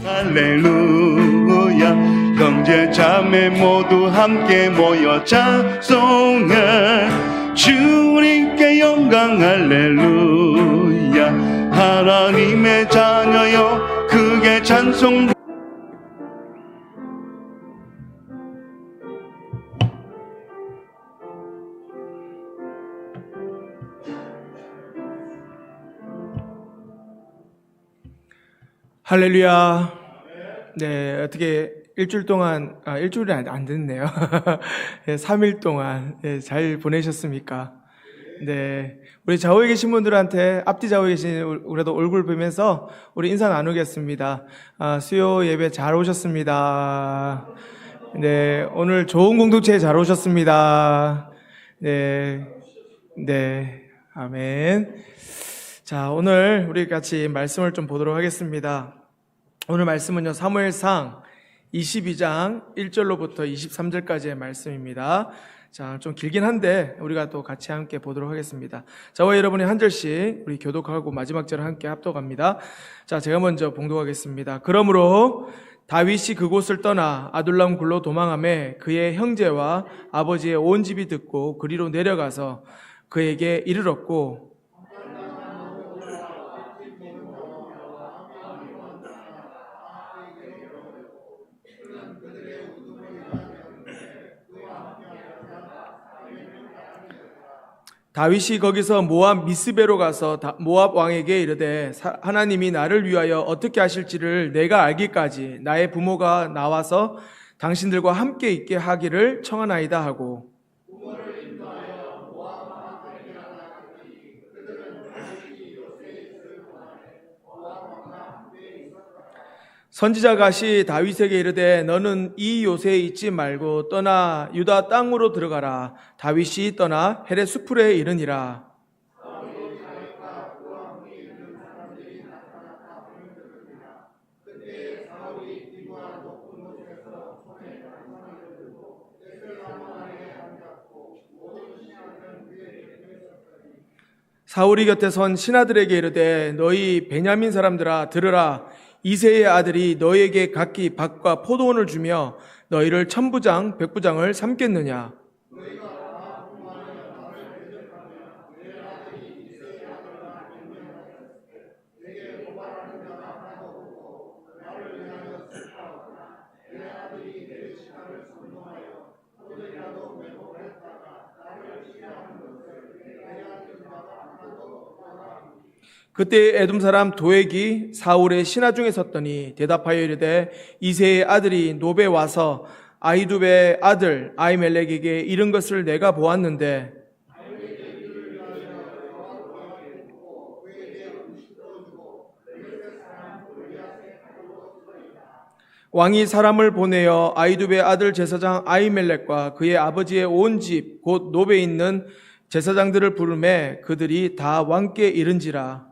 할렐루야. 형제 자매 모두 함께 모여 찬송해. 주님께 영광. 할렐루야. 하나님의 자녀여 크게 찬송. 할렐루야. 네, 어떻게 일주일 동안, 일주일이 안 됐네요. 3일 동안 잘 보내셨습니까? 네, 우리 좌우에 계신 분들한테, 앞뒤 좌우에 계신 우리도 얼굴 보면서 우리 인사 나누겠습니다. 수요 예배 잘 오셨습니다. 네, 오늘 좋은 공동체에 잘 오셨습니다. 네, 아멘. 자, 오늘 우리 같이 말씀을 좀 보도록 하겠습니다. 오늘 말씀은요, 사무엘상 22장 1절로부터 23절까지의 말씀입니다. 자, 좀 길긴 한데 우리가 또 같이 함께 보도록 하겠습니다. 저와 여러분이 한 절씩 우리 교독하고 마지막 절을 함께 합독합니다. 자, 제가 먼저 봉독하겠습니다. 그러므로 다윗이 그곳을 떠나 아둘람 굴로 도망하매 그의 형제와 아버지의 온 집이 듣고 그리로 내려가서 그에게 이르렀고, 다윗이 거기서 모압 미스베로 가서 모압 왕에게 이르되 하나님이 나를 위하여 어떻게 하실지를 내가 알기까지 나의 부모가 나와서 당신들과 함께 있게 하기를 청하나이다 하고, 선지자 갓이 다윗에게 이르되 너는 이 요새에 있지 말고 떠나 유다 땅으로 들어가라. 다윗이 떠나 헤레 수풀에 이르니라. 사울이 곁에 선 신하들에게 이르되 너희 베냐민 사람들아 들으라. 이새의 아들이 너희에게 각기 밭과 포도원을 주며 너희를 천부장 백부장을 삼겠느냐. 그때 에돔 사람 도액이 사울의 신하 중에 섰더니 대답하여 이르되 이새의 아들이 노베 와서 아히두베의 아들 아히멜렉에게 이른 것을 내가 보았는데 왕이 사람을 보내어 아히두베의 아들 제사장 아히멜렉과 그의 아버지의 온 집 곧 노베에 있는 제사장들을 부르매 그들이 다 왕께 이른지라.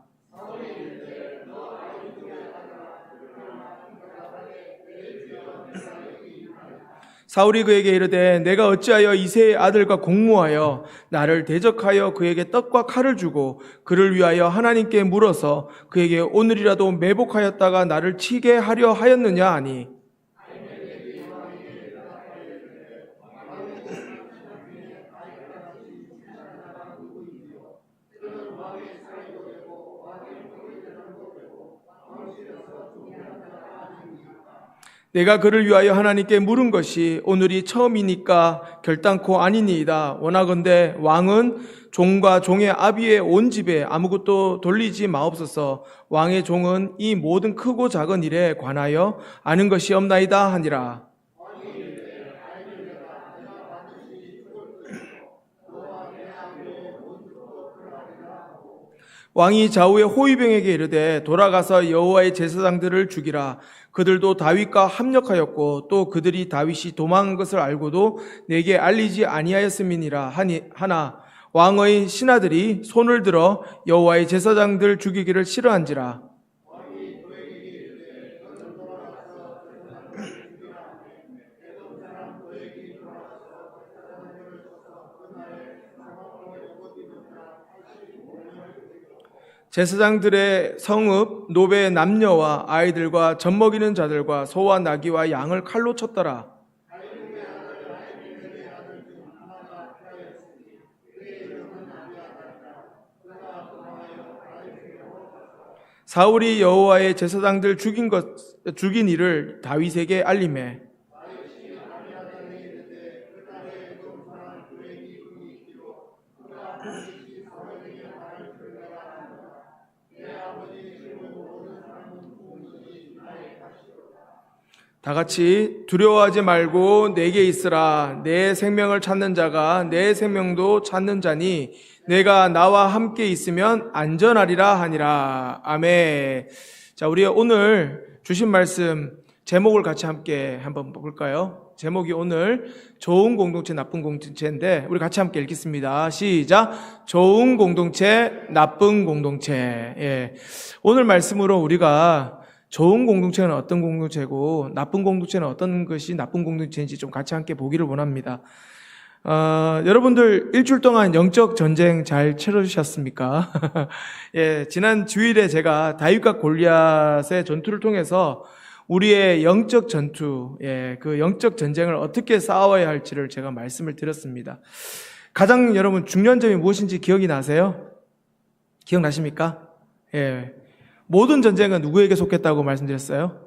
사울이 그에게 이르되 내가 어찌하여 이새의 아들과 공모하여 나를 대적하여 그에게 떡과 칼을 주고 그를 위하여 하나님께 물어서 그에게 오늘이라도 매복하였다가 나를 치게 하려 하였느냐 하니, 내가 그를 위하여 하나님께 물은 것이 오늘이 처음이니까 결단코 아니니이다. 원하건대 왕은 종과 종의 아비의 온 집에 아무것도 돌리지 마옵소서. 왕의 종은 이 모든 크고 작은 일에 관하여 아는 것이 없나이다 하니라. 왕이 좌우의 호위병에게 이르되 돌아가서 여호와의 제사장들을 죽이라. 그들도 다윗과 합력하였고 또 그들이 다윗이 도망한 것을 알고도 내게 알리지 아니하였음이니라 하나 왕의 신하들이 손을 들어 여호와의 제사장들 죽이기를 싫어한지라. 제사장들의 성읍 노베의 남녀와 아이들과 젖먹이는 자들과 소와 나귀와 양을 칼로 쳤더라. 사울이 여호와의 제사장들 죽인 일을 다윗에게 알림해 다 같이 두려워하지 말고 내게 있으라. 내 생명을 찾는 자가 내 생명도 찾는 자니 내가 나와 함께 있으면 안전하리라 하니라. 아멘. 자, 우리 오늘 주신 말씀 제목을 같이 함께 한번 볼까요? 제목이 오늘 좋은 공동체, 나쁜 공동체인데 우리 같이 함께 읽겠습니다. 시작. 좋은 공동체, 나쁜 공동체. 예. 오늘 말씀으로 우리가 좋은 공동체는 어떤 공동체고 나쁜 공동체는 어떤 것이 나쁜 공동체인지 좀 같이 함께 보기를 원합니다. 여러분들 일주일 동안 영적 전쟁 잘 치러주셨습니까? 예, 지난 주일에 제가 다윗과 골리앗의 전투를 통해서 우리의 영적 전투, 그 영적 전쟁을 어떻게 싸워야 할지를 제가 말씀을 드렸습니다. 가장 여러분 중요한 점이 무엇인지 기억이 나세요? 기억나십니까? 예. 모든 전쟁은 누구에게 속했다고 말씀드렸어요?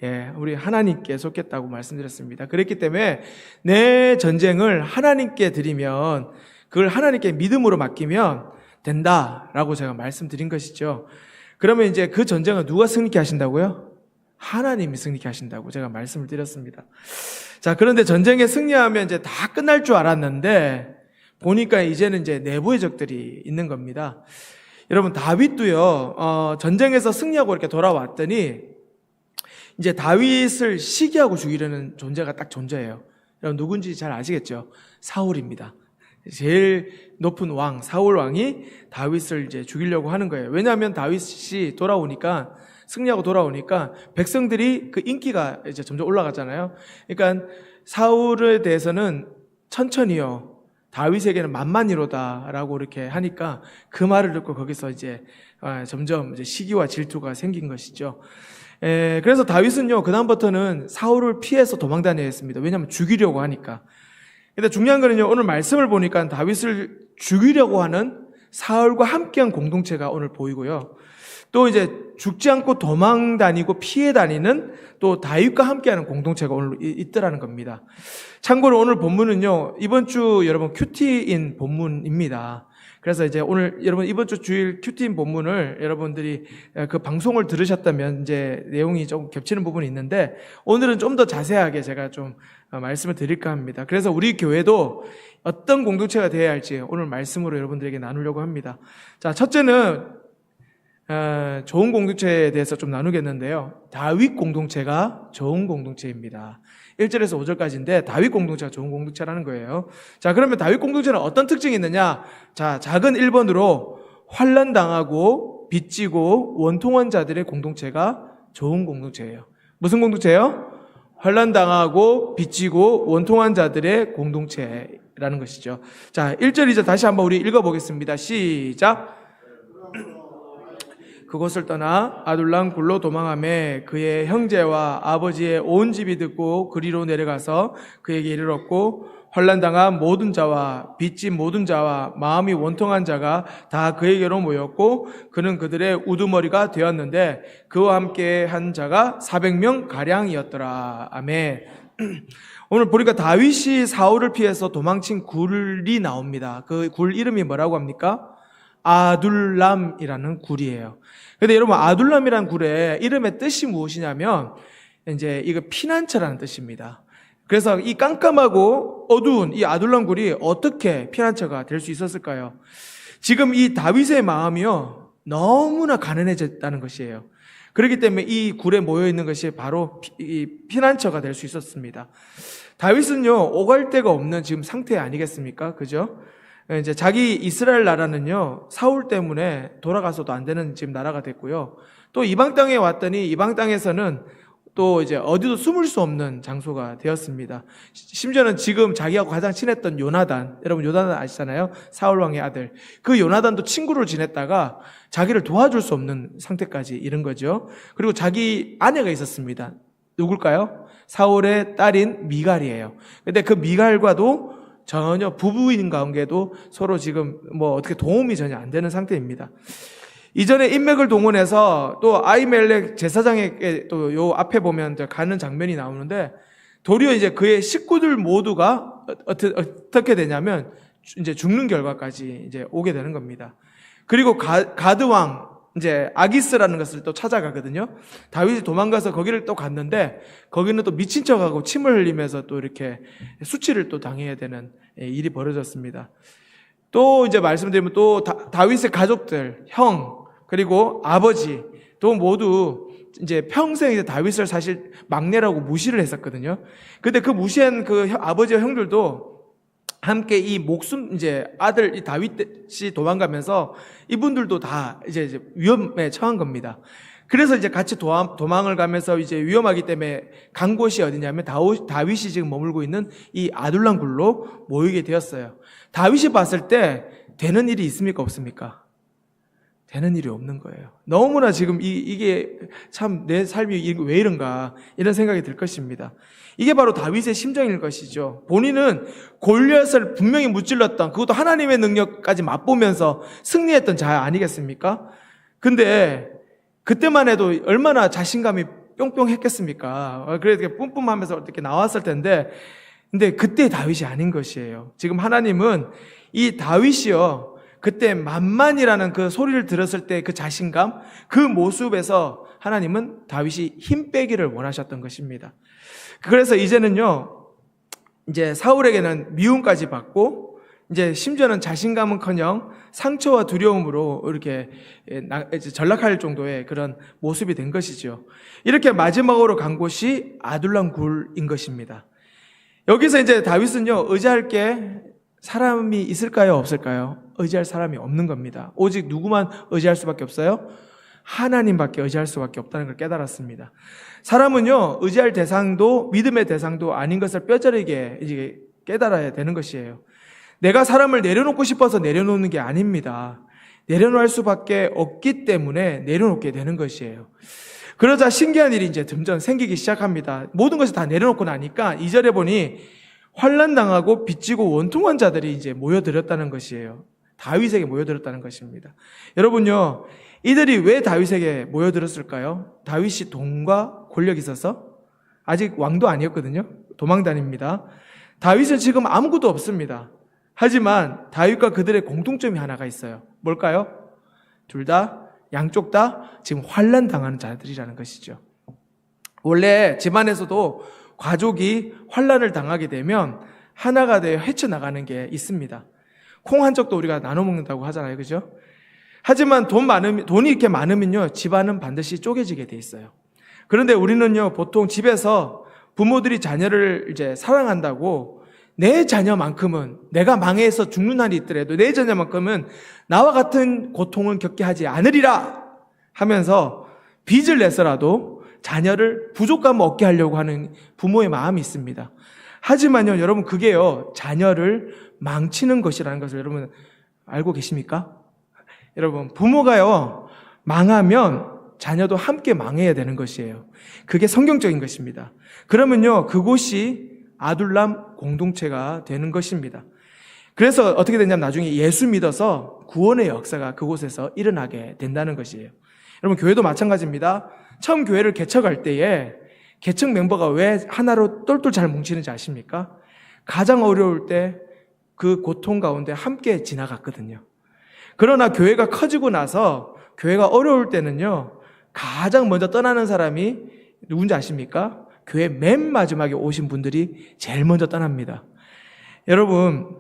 예, 우리 하나님께 속했다고 말씀드렸습니다. 그렇기 때문에 내 전쟁을 하나님께 드리면 그걸 하나님께 믿음으로 맡기면 된다라고 제가 말씀드린 것이죠. 그러면 이제 그 전쟁은 누가 승리케 하신다고요? 하나님이 승리케 하신다고 제가 말씀을 드렸습니다. 자, 그런데 전쟁에 승리하면 이제 다 끝날 줄 알았는데 보니까 이제는 이제 내부의 적들이 있는 겁니다. 여러분 다윗도요 전쟁에서 승리하고 이렇게 돌아왔더니 이제 다윗을 시기하고 죽이려는 존재가 딱 존재예요. 여러분 누군지 잘 아시겠죠? 사울입니다. 제일 높은 왕 사울 왕이 다윗을 이제 죽이려고 하는 거예요. 왜냐하면 다윗이 돌아오니까 승리하고 돌아오니까 백성들이 그 인기가 이제 점점 올라가잖아요. 그러니까 사울에 대해서는 천천히요. 다윗에게는 만만이로다라고 이렇게 하니까 그 말을 듣고 거기서 이제 점점 이제 시기와 질투가 생긴 것이죠. 그래서 다윗은요 그다음부터는 사울을 피해서 도망 다녀야 했습니다. 왜냐하면 죽이려고 하니까. 근데 중요한 거는요 오늘 말씀을 보니까 다윗을 죽이려고 하는 사울과 함께한 공동체가 오늘 보이고요. 또 이제 죽지 않고 도망 다니고 피해 다니는 또 다윗과 함께하는 공동체가 오늘 있더라는 겁니다. 참고로 오늘 본문은요 이번 주 여러분 큐티인 본문입니다. 그래서 이제 오늘 여러분 이번 주 주일 큐티인 본문을 여러분들이 그 방송을 들으셨다면 이제 내용이 좀 겹치는 부분이 있는데 오늘은 좀 더 자세하게 제가 좀 말씀을 드릴까 합니다. 그래서 우리 교회도 어떤 공동체가 되어야 할지 오늘 말씀으로 여러분들에게 나누려고 합니다. 자, 첫째는 좋은 공동체에 대해서 좀 나누겠는데요. 다윗 공동체가 좋은 공동체입니다. 1절에서 5절까지인데 다윗 공동체가 좋은 공동체라는 거예요. 자, 그러면 다윗 공동체는 어떤 특징이 있느냐? 자, 작은 1번으로 환난당하고 빚지고 원통한 자들의 공동체가 좋은 공동체예요. 무슨 공동체예요? 환난당하고 빚지고 원통한 자들의 공동체라는 것이죠. 자, 1절 2절 다시 한번 우리 읽어보겠습니다. 시작. 그곳을 떠나 아둘람 굴로 도망하며 그의 형제와 아버지의 온 집이 듣고 그리로 내려가서 그에게 이르렀고 환난당한 모든 자와 빚진 모든 자와 마음이 원통한 자가 다 그에게로 모였고 그는 그들의 우두머리가 되었는데 그와 함께 한 자가 400명 가량이었더라. 아멘. 오늘 보니까 다윗이 사울을 피해서 도망친 굴이 나옵니다. 그 굴 이름이 뭐라고 합니까? 아둘람이라는 굴이에요. 근데 여러분 아둘람이라는 굴의 이름의 뜻이 무엇이냐면 이제 이거 피난처라는 뜻입니다. 그래서 이 깜깜하고 어두운 이 아둘람 굴이 어떻게 피난처가 될 수 있었을까요? 지금 이 다윗의 마음이요 너무나 가난해졌다는 것이에요. 그렇기 때문에 이 굴에 모여 있는 것이 바로 이 피난처가 될 수 있었습니다. 다윗은요 오갈 데가 없는 지금 상태 아니겠습니까? 그죠? 이제 자기 이스라엘 나라는요 사울 때문에 돌아가서도 안 되는 지금 나라가 됐고요. 또 이방 땅에 왔더니 이방 땅에서는 또 이제 어디도 숨을 수 없는 장소가 되었습니다. 심지어는 지금 자기하고 가장 친했던 요나단, 여러분 요나단 아시잖아요? 사울 왕의 아들. 그 요나단도 친구를 지냈다가 자기를 도와줄 수 없는 상태까지 이른 거죠. 그리고 자기 아내가 있었습니다. 누굴까요? 사울의 딸인 미갈이에요. 근데 그 미갈과도 전혀 부부인 관계도 서로 지금 뭐 어떻게 도움이 전혀 안 되는 상태입니다. 이전에 인맥을 동원해서 또 아히멜렉 제사장에게 또 요 앞에 보면 가는 장면이 나오는데 도리어 이제 그의 식구들 모두가 어떻게 되냐면 이제 죽는 결과까지 이제 오게 되는 겁니다. 그리고 가드 왕 이제 아기스라는 것을 또 찾아가거든요. 다윗이 도망가서 거기를 또 갔는데 거기는 또 미친 척하고 침을 흘리면서 또 이렇게 수치를 또 당해야 되는 일이 벌어졌습니다. 또 이제 말씀드리면 또 다윗의 가족들, 형, 그리고 아버지 또 모두 이제 평생 이제 다윗을 사실 막내라고 무시를 했었거든요. 근데 그 무시한 그 아버지와 형들도 함께 이 목숨 이제 아들 이 다윗이 도망가면서 이분들도 다 이제 위험에 처한 겁니다. 그래서 이제 같이 도망을 가면서 이제 위험하기 때문에 간 곳이 어디냐면 다윗이 지금 머물고 있는 이 아둘람 굴로 모이게 되었어요. 다윗이 봤을 때 되는 일이 있습니까? 없습니까? 되는 일이 없는 거예요. 너무나 지금 이게 참 내 삶이 왜 이런가 이런 생각이 들 것입니다. 이게 바로 다윗의 심정일 것이죠. 본인은 골리앗을 분명히 무찔렀던 그것도 하나님의 능력까지 맛보면서 승리했던 자 아니겠습니까? 근데 그때만 해도 얼마나 자신감이 뿅뿅했겠습니까? 그래도 뿜뿜하면서 어떻게 나왔을 텐데 근데 그때 다윗이 아닌 것이에요. 지금 하나님은 이 다윗이요 그때 만만이라는 그 소리를 들었을 때 그 자신감, 그 모습에서 하나님은 다윗이 힘 빼기를 원하셨던 것입니다. 그래서 이제는요, 이제 사울에게는 미움까지 받고, 이제 심지어는 자신감은커녕 상처와 두려움으로 이렇게 전락할 정도의 그런 모습이 된 것이죠. 이렇게 마지막으로 간 곳이 아둘람 굴인 것입니다. 여기서 이제 다윗은요, 의지할 게 사람이 있을까요? 없을까요? 의지할 사람이 없는 겁니다. 오직 누구만 의지할 수밖에 없어요? 하나님밖에 의지할 수밖에 없다는 걸 깨달았습니다. 사람은요, 의지할 대상도 믿음의 대상도 아닌 것을 뼈저리게 이제 깨달아야 되는 것이에요. 내가 사람을 내려놓고 싶어서 내려놓는 게 아닙니다. 내려놓을 수밖에 없기 때문에 내려놓게 되는 것이에요. 그러자 신기한 일이 이제 점점 생기기 시작합니다. 모든 것을 다 내려놓고 나니까 2절에 보니 환난당하고 빚지고 원통한 자들이 이제 모여들었다는 것이에요. 다윗에게 모여들었다는 것입니다. 여러분요, 이들이 왜 다윗에게 모여들었을까요? 다윗이 돈과 권력이 있어서 아직 왕도 아니었거든요. 도망 다닙니다. 다윗은 지금 아무것도 없습니다. 하지만 다윗과 그들의 공통점이 하나가 있어요. 뭘까요? 둘 다, 양쪽 다 지금 환난 당하는 자들이라는 것이죠. 원래 집안에서도 가족이 환난을 당하게 되면 하나가 되어 헤쳐나가는 게 있습니다. 콩 한 쪽도 우리가 나눠 먹는다고 하잖아요. 그죠? 하지만 돈이 이렇게 많으면요, 집안은 반드시 쪼개지게 돼 있어요. 그런데 우리는요, 보통 집에서 부모들이 자녀를 이제 사랑한다고 내 자녀만큼은 내가 망해서 죽는 날이 있더라도 내 자녀만큼은 나와 같은 고통을 겪게 하지 않으리라 하면서 빚을 내서라도 자녀를 부족감 얻게 하려고 하는 부모의 마음이 있습니다. 하지만요, 여러분, 그게요, 자녀를 망치는 것이라는 것을 여러분 알고 계십니까? 여러분, 부모가요, 망하면 자녀도 함께 망해야 되는 것이에요. 그게 성경적인 것입니다. 그러면요, 그곳이 아둘람 공동체가 되는 것입니다. 그래서 어떻게 되냐면 나중에 예수 믿어서 구원의 역사가 그곳에서 일어나게 된다는 것이에요. 여러분, 교회도 마찬가지입니다. 처음 교회를 개척할 때에 개척 멤버가 왜 하나로 똘똘 잘 뭉치는지 아십니까? 가장 어려울 때 그 고통 가운데 함께 지나갔거든요. 그러나 교회가 커지고 나서 교회가 어려울 때는요, 가장 먼저 떠나는 사람이 누군지 아십니까? 교회 맨 마지막에 오신 분들이 제일 먼저 떠납니다. 여러분,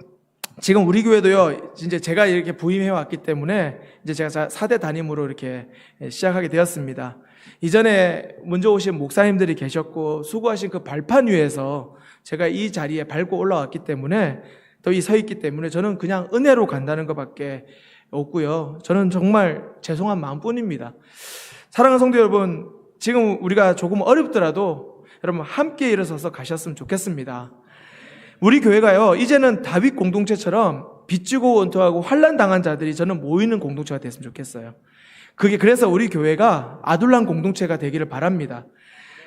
지금 우리 교회도요, 이제 제가 이렇게 부임해 왔기 때문에 이제 제가 4대 담임으로 이렇게 시작하게 되었습니다. 이전에 먼저 오신 목사님들이 계셨고 수고하신 그 발판 위에서 제가 이 자리에 밟고 올라왔기 때문에 또 이 서 있기 때문에 저는 그냥 은혜로 간다는 것밖에 없고요. 저는 정말 죄송한 마음뿐입니다. 사랑하는 성도 여러분, 지금 우리가 조금 어렵더라도 여러분 함께 일어서서 가셨으면 좋겠습니다. 우리 교회가요, 이제는 다윗 공동체처럼 빚지고 원통하고 환난 당한 자들이 저는 모이는 공동체가 됐으면 좋겠어요. 그래서 우리 교회가 아둘람 공동체가 되기를 바랍니다.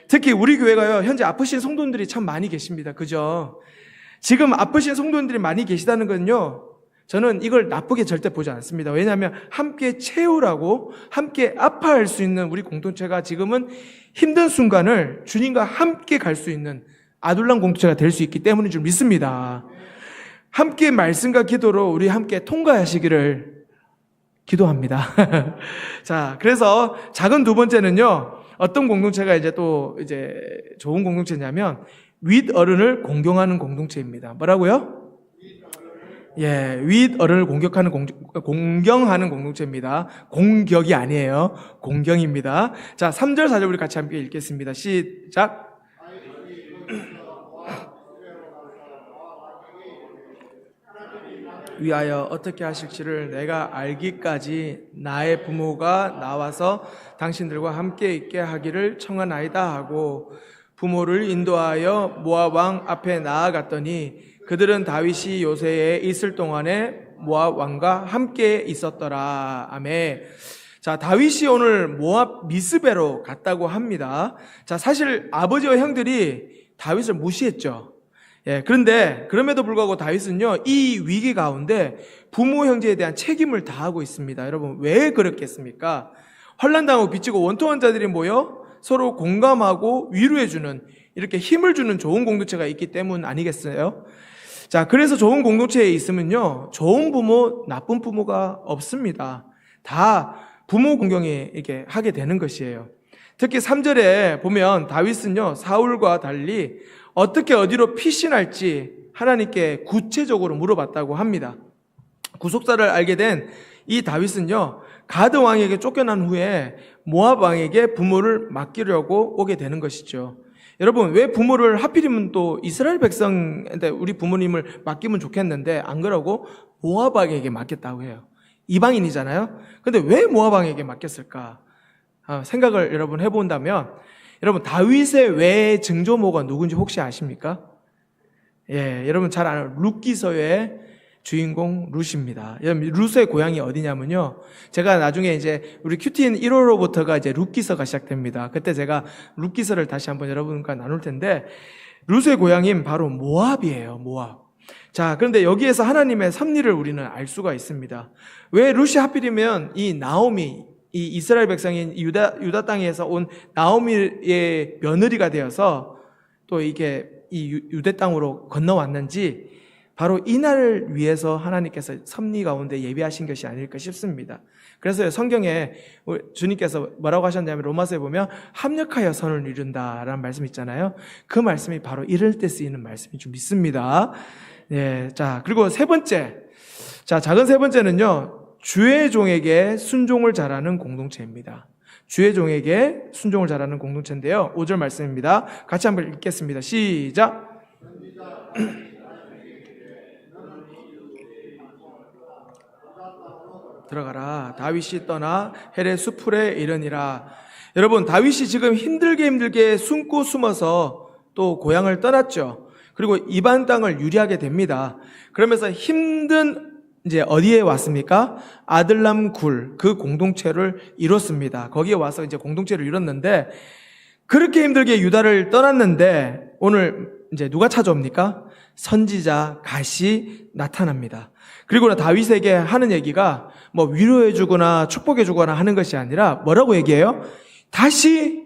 특히 우리 교회가요, 현재 아프신 성도님들이 참 많이 계십니다. 그죠? 지금 아프신 성도님들이 많이 계시다는 건요, 저는 이걸 나쁘게 절대 보지 않습니다. 왜냐하면 함께 채우라고, 함께 아파할 수 있는 우리 공동체가 지금은 힘든 순간을 주님과 함께 갈 수 있는 아둘람 공동체가 될 수 있기 때문인 줄 믿습니다. 함께 말씀과 기도로 우리 함께 통과하시기를 기도합니다. 자, 그래서 작은 두 번째는요, 어떤 공동체가 이제 좋은 공동체냐면 윗어른을 공경하는 공동체입니다. 뭐라고요? 윗어른을 공경하는 공동체입니다. 공격이 아니에요. 공경입니다. 자, 3절 4절 우리 같이 함께 읽겠습니다. 시작. 위하여 어떻게 하실지를 내가 알기까지 나의 부모가 나와서 당신들과 함께 있게 하기를 청하나이다 하고 부모를 인도하여 모압 왕 앞에 나아갔더니 그들은 다윗이 요새에 있을 동안에 모압 왕과 함께 있었더라. 아멘. 자, 다윗이 오늘 모압 미스베로 갔다고 합니다. 자, 사실 아버지와 형들이 다윗을 무시했죠. 그런데 그럼에도 불구하고 다윗은요, 이 위기 가운데 부모 형제에 대한 책임을 다하고 있습니다. 여러분, 왜 그렇겠습니까? 환난당하고 빚지고 원통한 자들이 모여 서로 공감하고 위로해주는, 이렇게 힘을 주는 좋은 공동체가 있기 때문 아니겠어요? 자, 그래서 좋은 공동체에 있으면요, 좋은 부모, 나쁜 부모가 없습니다. 다 부모 공경이 이렇게 하게 되는 것이에요. 특히 3절에 보면 다윗은요, 사울과 달리 어떻게 어디로 피신할지 하나님께 구체적으로 물어봤다고 합니다. 구속사를 알게 된 이 다윗은요, 가드 왕에게 쫓겨난 후에 모압 왕에게 부모를 맡기려고 오게 되는 것이죠. 여러분, 왜 부모를 하필이면 또 이스라엘 백성한테 우리 부모님을 맡기면 좋겠는데 안 그러고 모압 왕에게 맡겼다고 해요. 이방인이잖아요. 근데 왜 모압 왕에게 맡겼을까? 생각을 여러분 해본다면, 여러분 다윗의 외 증조모가 누군지 혹시 아십니까? 여러분 잘 아는 룻기서의 주인공 룻입니다. 룻의 고향이 어디냐면요, 제가 나중에 이제 우리 큐티인 1호로부터가 이제 룻기서가 시작됩니다. 그때 제가 룻기서를 다시 한번 여러분과 나눌 텐데, 룻의 고향인 바로 모압이에요. 모압. 자, 그런데 여기에서 하나님의 섭리를 우리는 알 수가 있습니다. 왜 룻이 하필이면 이 나오미, 이 이스라엘 백성인 유다 땅에서 온 나오미의 며느리가 되어서 또 이게 이 유대 땅으로 건너왔는지, 바로 이날을 위해서 하나님께서 섭리 가운데 예비하신 것이 아닐까 싶습니다. 그래서 성경에 주님께서 뭐라고 하셨냐면 로마서에 보면 합력하여 선을 이룬다라는 말씀 있잖아요. 그 말씀이 바로 이럴 때 쓰이는 말씀인 줄 믿습니다. 자, 그리고 세 번째, 자, 작은 세 번째는요, 주의 종에게 순종을 잘하는 공동체입니다. 주의 종에게 순종을 잘하는 공동체인데요, 5절 말씀입니다. 같이 한번 읽겠습니다. 시작. 들어가라. 다윗이 떠나 헬의 수풀에 이르니라. 여러분, 다윗이 지금 힘들게 숨고 숨어서 또 고향을 떠났죠. 그리고 이방 땅을 유리하게 됩니다. 그러면서 힘든 이제 어디에 왔습니까? 아들람 굴, 그 공동체를 이뤘습니다. 거기에 와서 이제 공동체를 이뤘는데, 그렇게 힘들게 유다를 떠났는데 오늘 이제 누가 찾아옵니까? 선지자 갓이 나타납니다. 그리고 다윗에게 하는 얘기가 뭐 위로해주거나 축복해주거나 하는 것이 아니라 뭐라고 얘기해요? 다시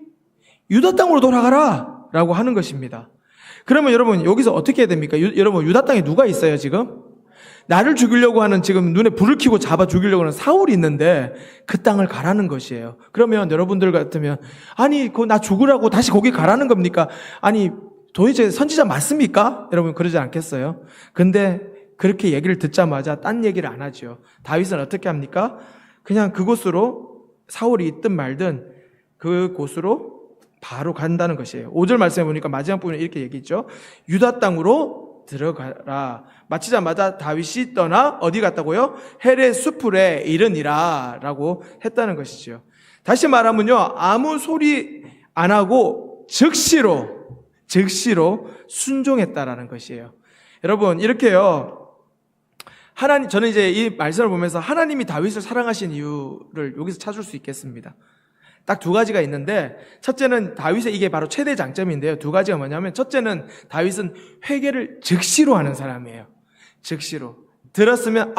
유다 땅으로 돌아가라 라고 하는 것입니다. 그러면 여러분 여기서 어떻게 해야 됩니까? 여러분 유다 땅에 누가 있어요 지금? 나를 죽이려고 하는, 지금 눈에 불을 켜고 잡아 죽이려고 하는 사울이 있는데 그 땅을 가라는 것이에요. 그러면 여러분들 같으면 아니 그거 나 죽으라고 다시 거기 가라는 겁니까? 아니 도대체 선지자 맞습니까? 여러분 그러지 않겠어요? 근데 그렇게 얘기를 듣자마자 딴 얘기를 안 하죠. 다윗은 어떻게 합니까? 그냥 그곳으로, 사울이 있든 말든 그곳으로 바로 간다는 것이에요. 5절 말씀해 보니까 마지막 부분에 이렇게 얘기했죠. 유다 땅으로 들어가라. 마치자마자 다윗이 떠나 어디 갔다고요? 헬의 수풀에 이르니라 라고 했다는 것이죠. 다시 말하면요, 안 하고 즉시로 순종했다라는 것이에요. 여러분, 이렇게요. 저는 이제 이 말씀을 보면서 하나님이 다윗을 사랑하신 이유를 여기서 찾을 수 있겠습니다. 딱 두 가지가 있는데, 첫째는 다윗의 이게 바로 최대 장점인데요. 두 가지가 뭐냐면, 첫째는 다윗은 회개를 즉시로 하는 사람이에요. 즉시로. 들었으면,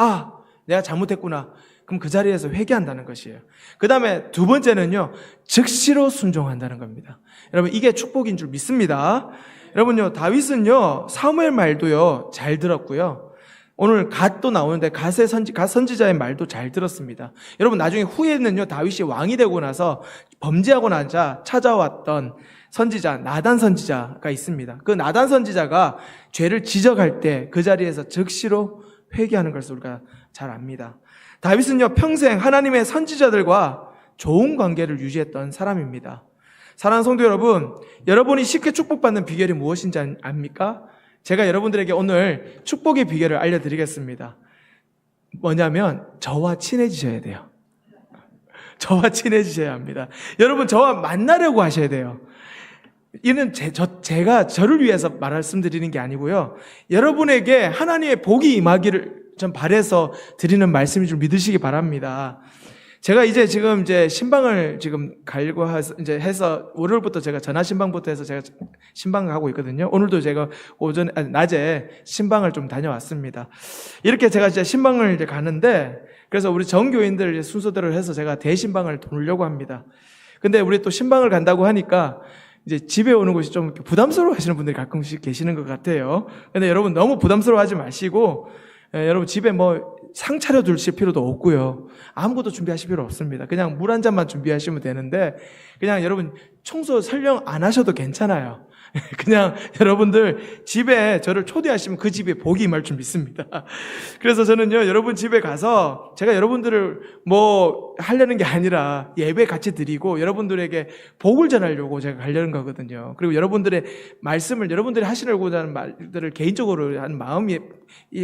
내가 잘못했구나. 그럼 그 자리에서 회개한다는 것이에요. 그 다음에 두 번째는요, 즉시로 순종한다는 겁니다. 여러분, 이게 축복인 줄 믿습니다. 여러분요, 다윗은요, 사무엘 말도요, 잘 들었고요. 오늘 갓도 나오는데 갓 선지자의 말도 잘 들었습니다. 여러분, 나중에 후에는요, 다윗이 왕이 되고 나서 범죄하고 나자 찾아왔던 선지자, 나단 선지자가 있습니다. 그 나단 선지자가 죄를 지적할 때 그 자리에서 즉시로 회개하는 것을 우리가 잘 압니다. 다윗은요, 평생 하나님의 선지자들과 좋은 관계를 유지했던 사람입니다. 사랑하는 성도 여러분, 여러분이 쉽게 축복받는 비결이 무엇인지 압니까? 제가 여러분들에게 오늘 축복의 비결을 알려드리겠습니다. 뭐냐면 저와 친해지셔야 돼요. 저와 친해지셔야 합니다. 여러분, 저와 만나려고 하셔야 돼요. 이는 제가 저를 위해서 말씀드리는 게 아니고요. 여러분에게 하나님의 복이 임하기를 좀 바라서 드리는 말씀인 줄 믿으시기 바랍니다. 제가 지금 신방을 지금 가려고 해서 월요일부터 제가 전화 신방부터 해서 제가 신방을 하고 있거든요. 오늘도 제가 낮에 신방을 좀 다녀왔습니다. 이렇게 제가 신방을 가는데, 그래서 우리 전교인들 순서대로 해서 제가 대신방을 돌려고 합니다. 근데 우리 또 신방을 간다고 하니까 이제 집에 오는 것이 좀 부담스러워 하시는 분들이 가끔씩 계시는 것 같아요. 근데 여러분, 너무 부담스러워 하지 마시고, 여러분 집에 상 차려 두실 필요도 없고요. 아무것도 준비하실 필요 없습니다. 그냥 물 한 잔만 준비하시면 되는데, 그냥 여러분 청소 설령 안 하셔도 괜찮아요. 그냥 여러분들 집에 저를 초대하시면 그 집에 복이 임할 줄 믿습니다. 그래서 저는요, 여러분 집에 가서 제가 여러분들을 하려는 게 아니라 예배 같이 드리고 여러분들에게 복을 전하려고 제가 가려는 거거든요. 그리고 여러분들의 말씀을, 여러분들이 하시려고 하는 말들을 개인적으로 하는 마음이,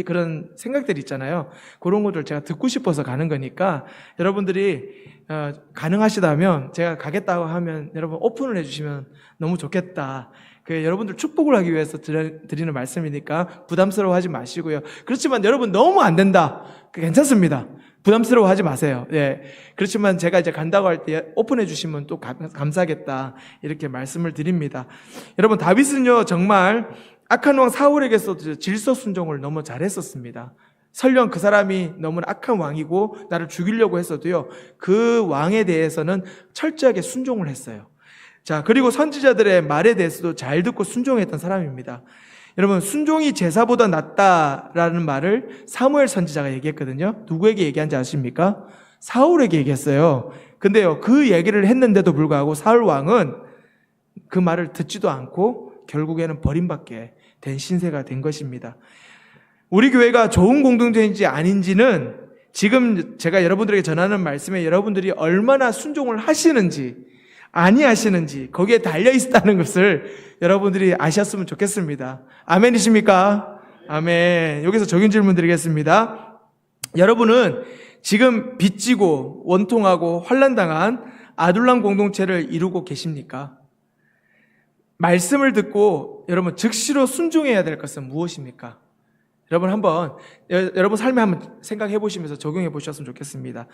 그런 생각들이 있잖아요. 그런 것들 제가 듣고 싶어서 가는 거니까 여러분들이 가능하시다면 제가 가겠다고 하면 여러분 오픈을 해주시면 너무 좋겠다. 여러분들 축복을 하기 위해서 드리는 말씀이니까 부담스러워하지 마시고요. 그렇지만 여러분 너무 안 된다, 괜찮습니다. 부담스러워하지 마세요. 예. 그렇지만 제가 간다고 할 때 오픈해 주시면 또 감사하겠다, 이렇게 말씀을 드립니다. 여러분, 다윗은요 정말 악한 왕 사울에게서 질서 순종을 너무 잘했었습니다. 설령 그 사람이 너무나 악한 왕이고 나를 죽이려고 했어도요, 그 왕에 대해서는 철저하게 순종을 했어요. 자, 그리고 선지자들의 말에 대해서도 잘 듣고 순종했던 사람입니다. 여러분, 순종이 제사보다 낫다라는 말을 사무엘 선지자가 얘기했거든요. 누구에게 얘기한지 아십니까? 사울에게 얘기했어요. 근데요, 그 얘기를 했는데도 불구하고 사울 왕은 그 말을 듣지도 않고 결국에는 버림받게 된 신세가 된 것입니다. 우리 교회가 좋은 공동체인지 아닌지는 지금 제가 여러분들에게 전하는 말씀에 여러분들이 얼마나 순종을 하시는지 아니하시는지 거기에 달려있다는 것을 여러분들이 아셨으면 좋겠습니다. 아멘이십니까? 아멘. 여기서 적용 질문 드리겠습니다. 여러분은 지금 빚지고 원통하고 환난당한 아둘람 공동체를 이루고 계십니까? 말씀을 듣고 여러분 즉시로 순종해야 될 것은 무엇입니까? 여러분 한번 여러분 삶에 한번 생각해 보시면서 적용해 보셨으면 좋겠습니다.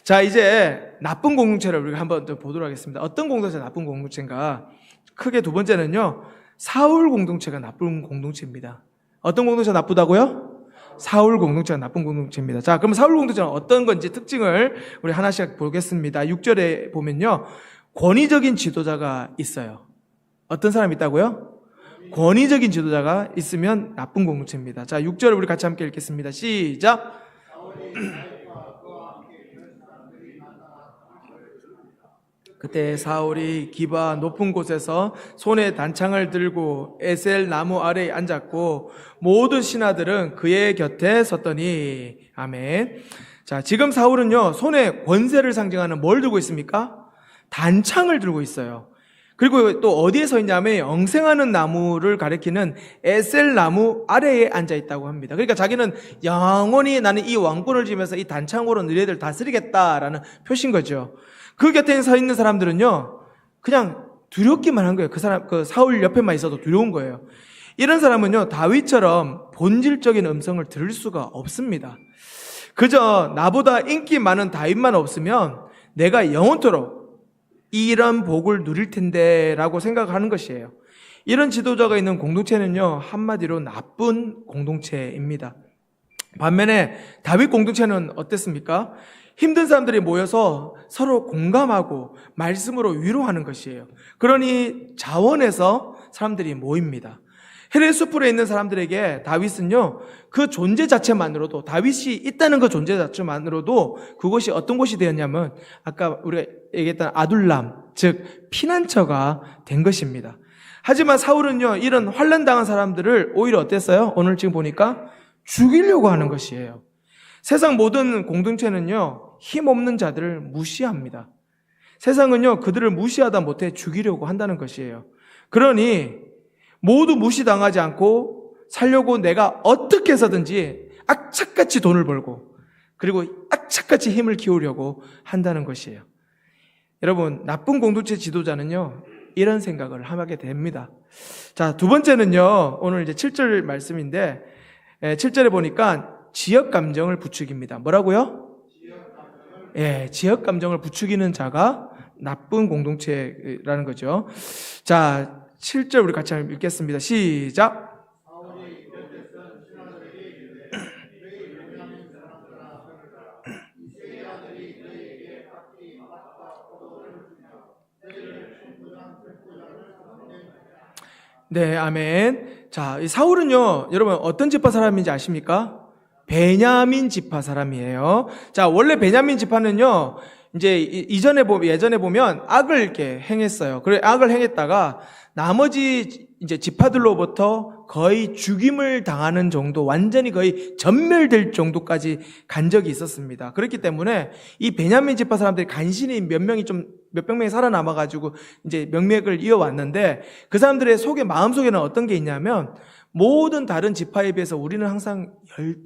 자, 이제 나쁜 공동체를 우리가 한번 더 보도록 하겠습니다. 어떤 공동체가 나쁜 공동체인가? 크게 두 번째는요, 사울 공동체가 나쁜 공동체입니다. 어떤 공동체가 나쁘다고요? 사울 공동체가 나쁜 공동체입니다. 자, 그럼 사울 공동체는 어떤 건지 특징을 우리 하나씩 보겠습니다. 6절에 보면요, 권위적인 지도자가 있어요. 어떤 사람이 있다고요? 권위적인 지도자가 있으면 나쁜 공동체입니다. 자, 6절을 우리 같이 함께 읽겠습니다. 시작. 그때 사울이 기브아 높은 곳에서 손에 단창을 들고 에셀 나무 아래에 앉았고 모든 신하들은 그의 곁에 섰더니. 아멘. 자, 지금 사울은요, 손에 권세를 상징하는 뭘 들고 있습니까? 단창을 들고 있어요. 그리고 또 어디에 서 있냐면 영생하는 나무를 가리키는 에셀 나무 아래에 앉아 있다고 합니다. 그러니까 자기는 영원히 나는 이 왕권을 지면서 이 단창으로 너희들 다스리겠다라는 표시인 거죠. 그 곁에 서 있는 사람들은요, 그냥 두렵기만 한 거예요. 그 사울 옆에만 있어도 두려운 거예요. 이런 사람은요, 다윗처럼 본질적인 음성을 들을 수가 없습니다. 그저 나보다 인기 많은 다윗만 없으면 내가 영원토록 이런 복을 누릴 텐데 라고 생각하는 것이에요. 이런 지도자가 있는 공동체는요, 한마디로 나쁜 공동체입니다. 반면에 다윗 공동체는 어땠습니까? 힘든 사람들이 모여서 서로 공감하고 말씀으로 위로하는 것이에요. 그러니 자원해서 사람들이 모입니다. 헤레 숲풀에 있는 사람들에게 다윗은요, 그 존재 자체만으로도, 다윗이 있다는 그 존재 자체만으로도 그곳이 어떤 곳이 되었냐면 아까 우리가 얘기했던 아둘람, 즉 피난처가 된 것입니다. 하지만 사울은요, 이런 환난당한 사람들을 오히려 어땠어요? 오늘 지금 보니까 죽이려고 하는 것이에요. 세상 모든 공동체는요, 힘없는 자들을 무시합니다. 세상은요, 그들을 무시하다 못해 죽이려고 한다는 것이에요. 그러니 모두 무시당하지 않고 살려고 내가 어떻게 해서든지 악착같이 돈을 벌고 그리고 악착같이 힘을 키우려고 한다는 것이에요. 여러분, 나쁜 공동체 지도자는요, 이런 생각을 하게 됩니다. 자, 두 번째는요, 오늘 이제 7절 말씀인데 7절에 보니까 지역 감정을 부추깁니다. 뭐라고요? 지역 감정을 부추기는 자가 나쁜 공동체라는 거죠. 자, 7절 우리 같이 한번 읽겠습니다. 시작. 네, 아멘. 자, 이 사울은요, 여러분 어떤 지파 사람인지 아십니까? 베냐민 지파 사람이에요. 자, 원래 베냐민 지파는요, 이제 예전에 보면 악을 이렇게 행했어요. 그래, 악을 행했다가 나머지 이제 지파들로부터 거의 죽임을 당하는 정도, 완전히 거의 전멸될 정도까지 간 적이 있었습니다. 그렇기 때문에 이 베냐민 지파 사람들이 간신히 몇백 명이 살아남아가지고 이제 명맥을 이어왔는데 그 사람들의 마음속에는 어떤 게 있냐면 모든 다른 지파에 비해서 우리는 항상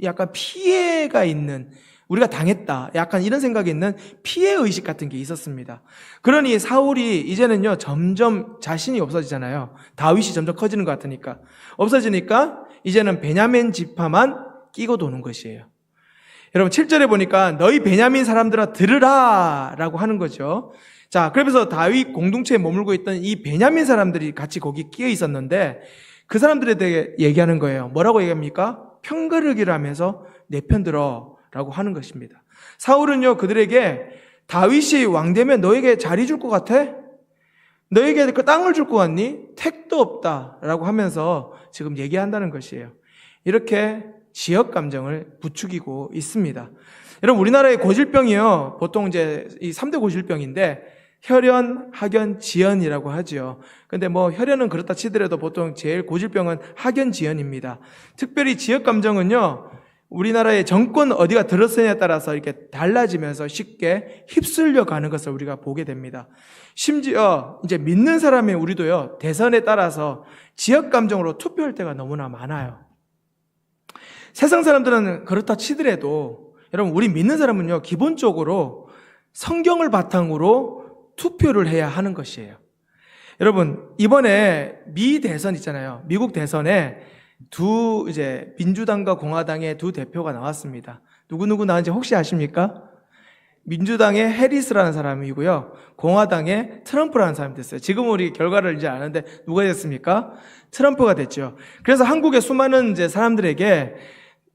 약간 피해가 있는, 우리가 당했다, 약간 이런 생각이 있는 피해의식 같은 게 있었습니다. 그러니 사울이 이제는요, 점점 자신이 없어지잖아요. 다윗이 점점 커지는 것 같으니까. 없어지니까 이제는 베냐민 지파만 끼고 도는 것이에요. 여러분 7절에 보니까 너희 베냐민 사람들아 들으라 라고 하는 거죠. 자, 그러면서 다윗 공동체에 머물고 있던 이 베냐민 사람들이 같이 거기 끼어 있었는데 그 사람들에 대해 얘기하는 거예요. 뭐라고 얘기합니까? 편가르기를 하면서 내 편 들어 라고 하는 것입니다. 사울은요, 그들에게 다윗이 왕되면 너에게 자리 줄 것 같아? 너에게 그 땅을 줄 것 같니? 택도 없다 라고 하면서 지금 얘기한다는 것이에요. 이렇게 지역 감정을 부추기고 있습니다. 여러분, 우리나라의 고질병이요, 보통 이제 이 3대 고질병인데 혈연, 학연, 지연이라고 하죠. 근데 뭐 혈연은 그렇다 치더라도 보통 제일 고질병은 학연, 지연입니다. 특별히 지역 감정은요, 우리나라의 정권 어디가 들었느냐에 따라서 이렇게 달라지면서 쉽게 휩쓸려 가는 것을 우리가 보게 됩니다. 심지어 이제 믿는 사람의 우리도요, 대선에 따라서 지역 감정으로 투표할 때가 너무나 많아요. 세상 사람들은 그렇다 치더라도 여러분, 우리 믿는 사람은요, 기본적으로 성경을 바탕으로 투표를 해야 하는 것이에요. 여러분, 이번에 미 대선 있잖아요. 미국 대선에 이제 민주당과 공화당의 두 대표가 나왔습니다. 누구 나왔는지 혹시 아십니까? 민주당의 해리스라는 사람이고요, 공화당의 트럼프라는 사람이 됐어요. 지금 우리 결과를 이제 아는데 누가 됐습니까? 트럼프가 됐죠. 그래서 한국의 수많은 이제 사람들에게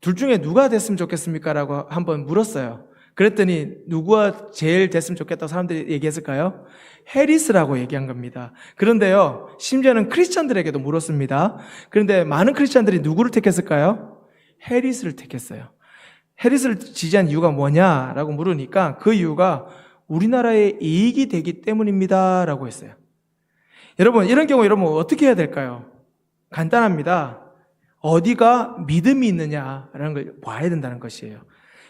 둘 중에 누가 됐으면 좋겠습니까? 라고 한번 물었어요. 그랬더니 누구가 제일 됐으면 좋겠다고 사람들이 얘기했을까요? 해리스라고 얘기한 겁니다. 그런데요, 심지어는 크리스찬들에게도 물었습니다. 그런데 많은 크리스찬들이 누구를 택했을까요? 해리스를 택했어요. 해리스를 지지한 이유가 뭐냐라고 물으니까 그 이유가 우리나라의 이익이 되기 때문입니다 라고 했어요. 여러분, 이런 경우 여러분 어떻게 해야 될까요? 간단합니다. 어디가 믿음이 있느냐라는 걸 봐야 된다는 것이에요.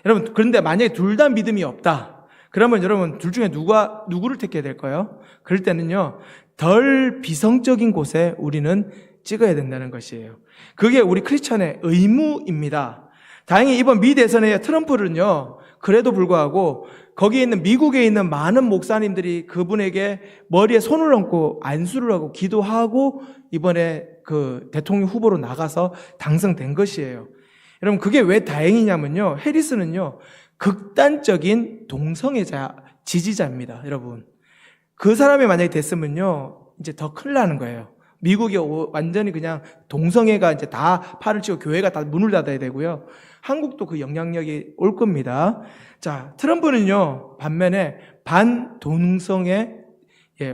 여러분, 그런데 만약에 둘 다 믿음이 없다, 그러면 여러분 둘 중에 누구를 택해야 될까요? 그럴 때는요, 덜 비성적인 곳에 우리는 찍어야 된다는 것이에요. 그게 우리 크리스천의 의무입니다. 다행히 이번 미 대선에 트럼프는요, 그래도 불구하고 거기에 있는 미국에 있는 많은 목사님들이 그분에게 머리에 손을 얹고 안수를 하고 기도하고 이번에 그 대통령 후보로 나가서 당선된 것이에요. 여러분 그게 왜 다행이냐면요. 해리스는요. 극단적인 동성애자 지지자입니다. 여러분. 그 사람이 만약에 됐으면요. 이제 더 큰일 나는 거예요. 미국이 완전히 그냥 동성애가 이제 다 팔을 치고 교회가 다 문을 닫아야 되고요. 한국도 그 영향력이 올 겁니다. 자, 트럼프는요, 반면에 반동성애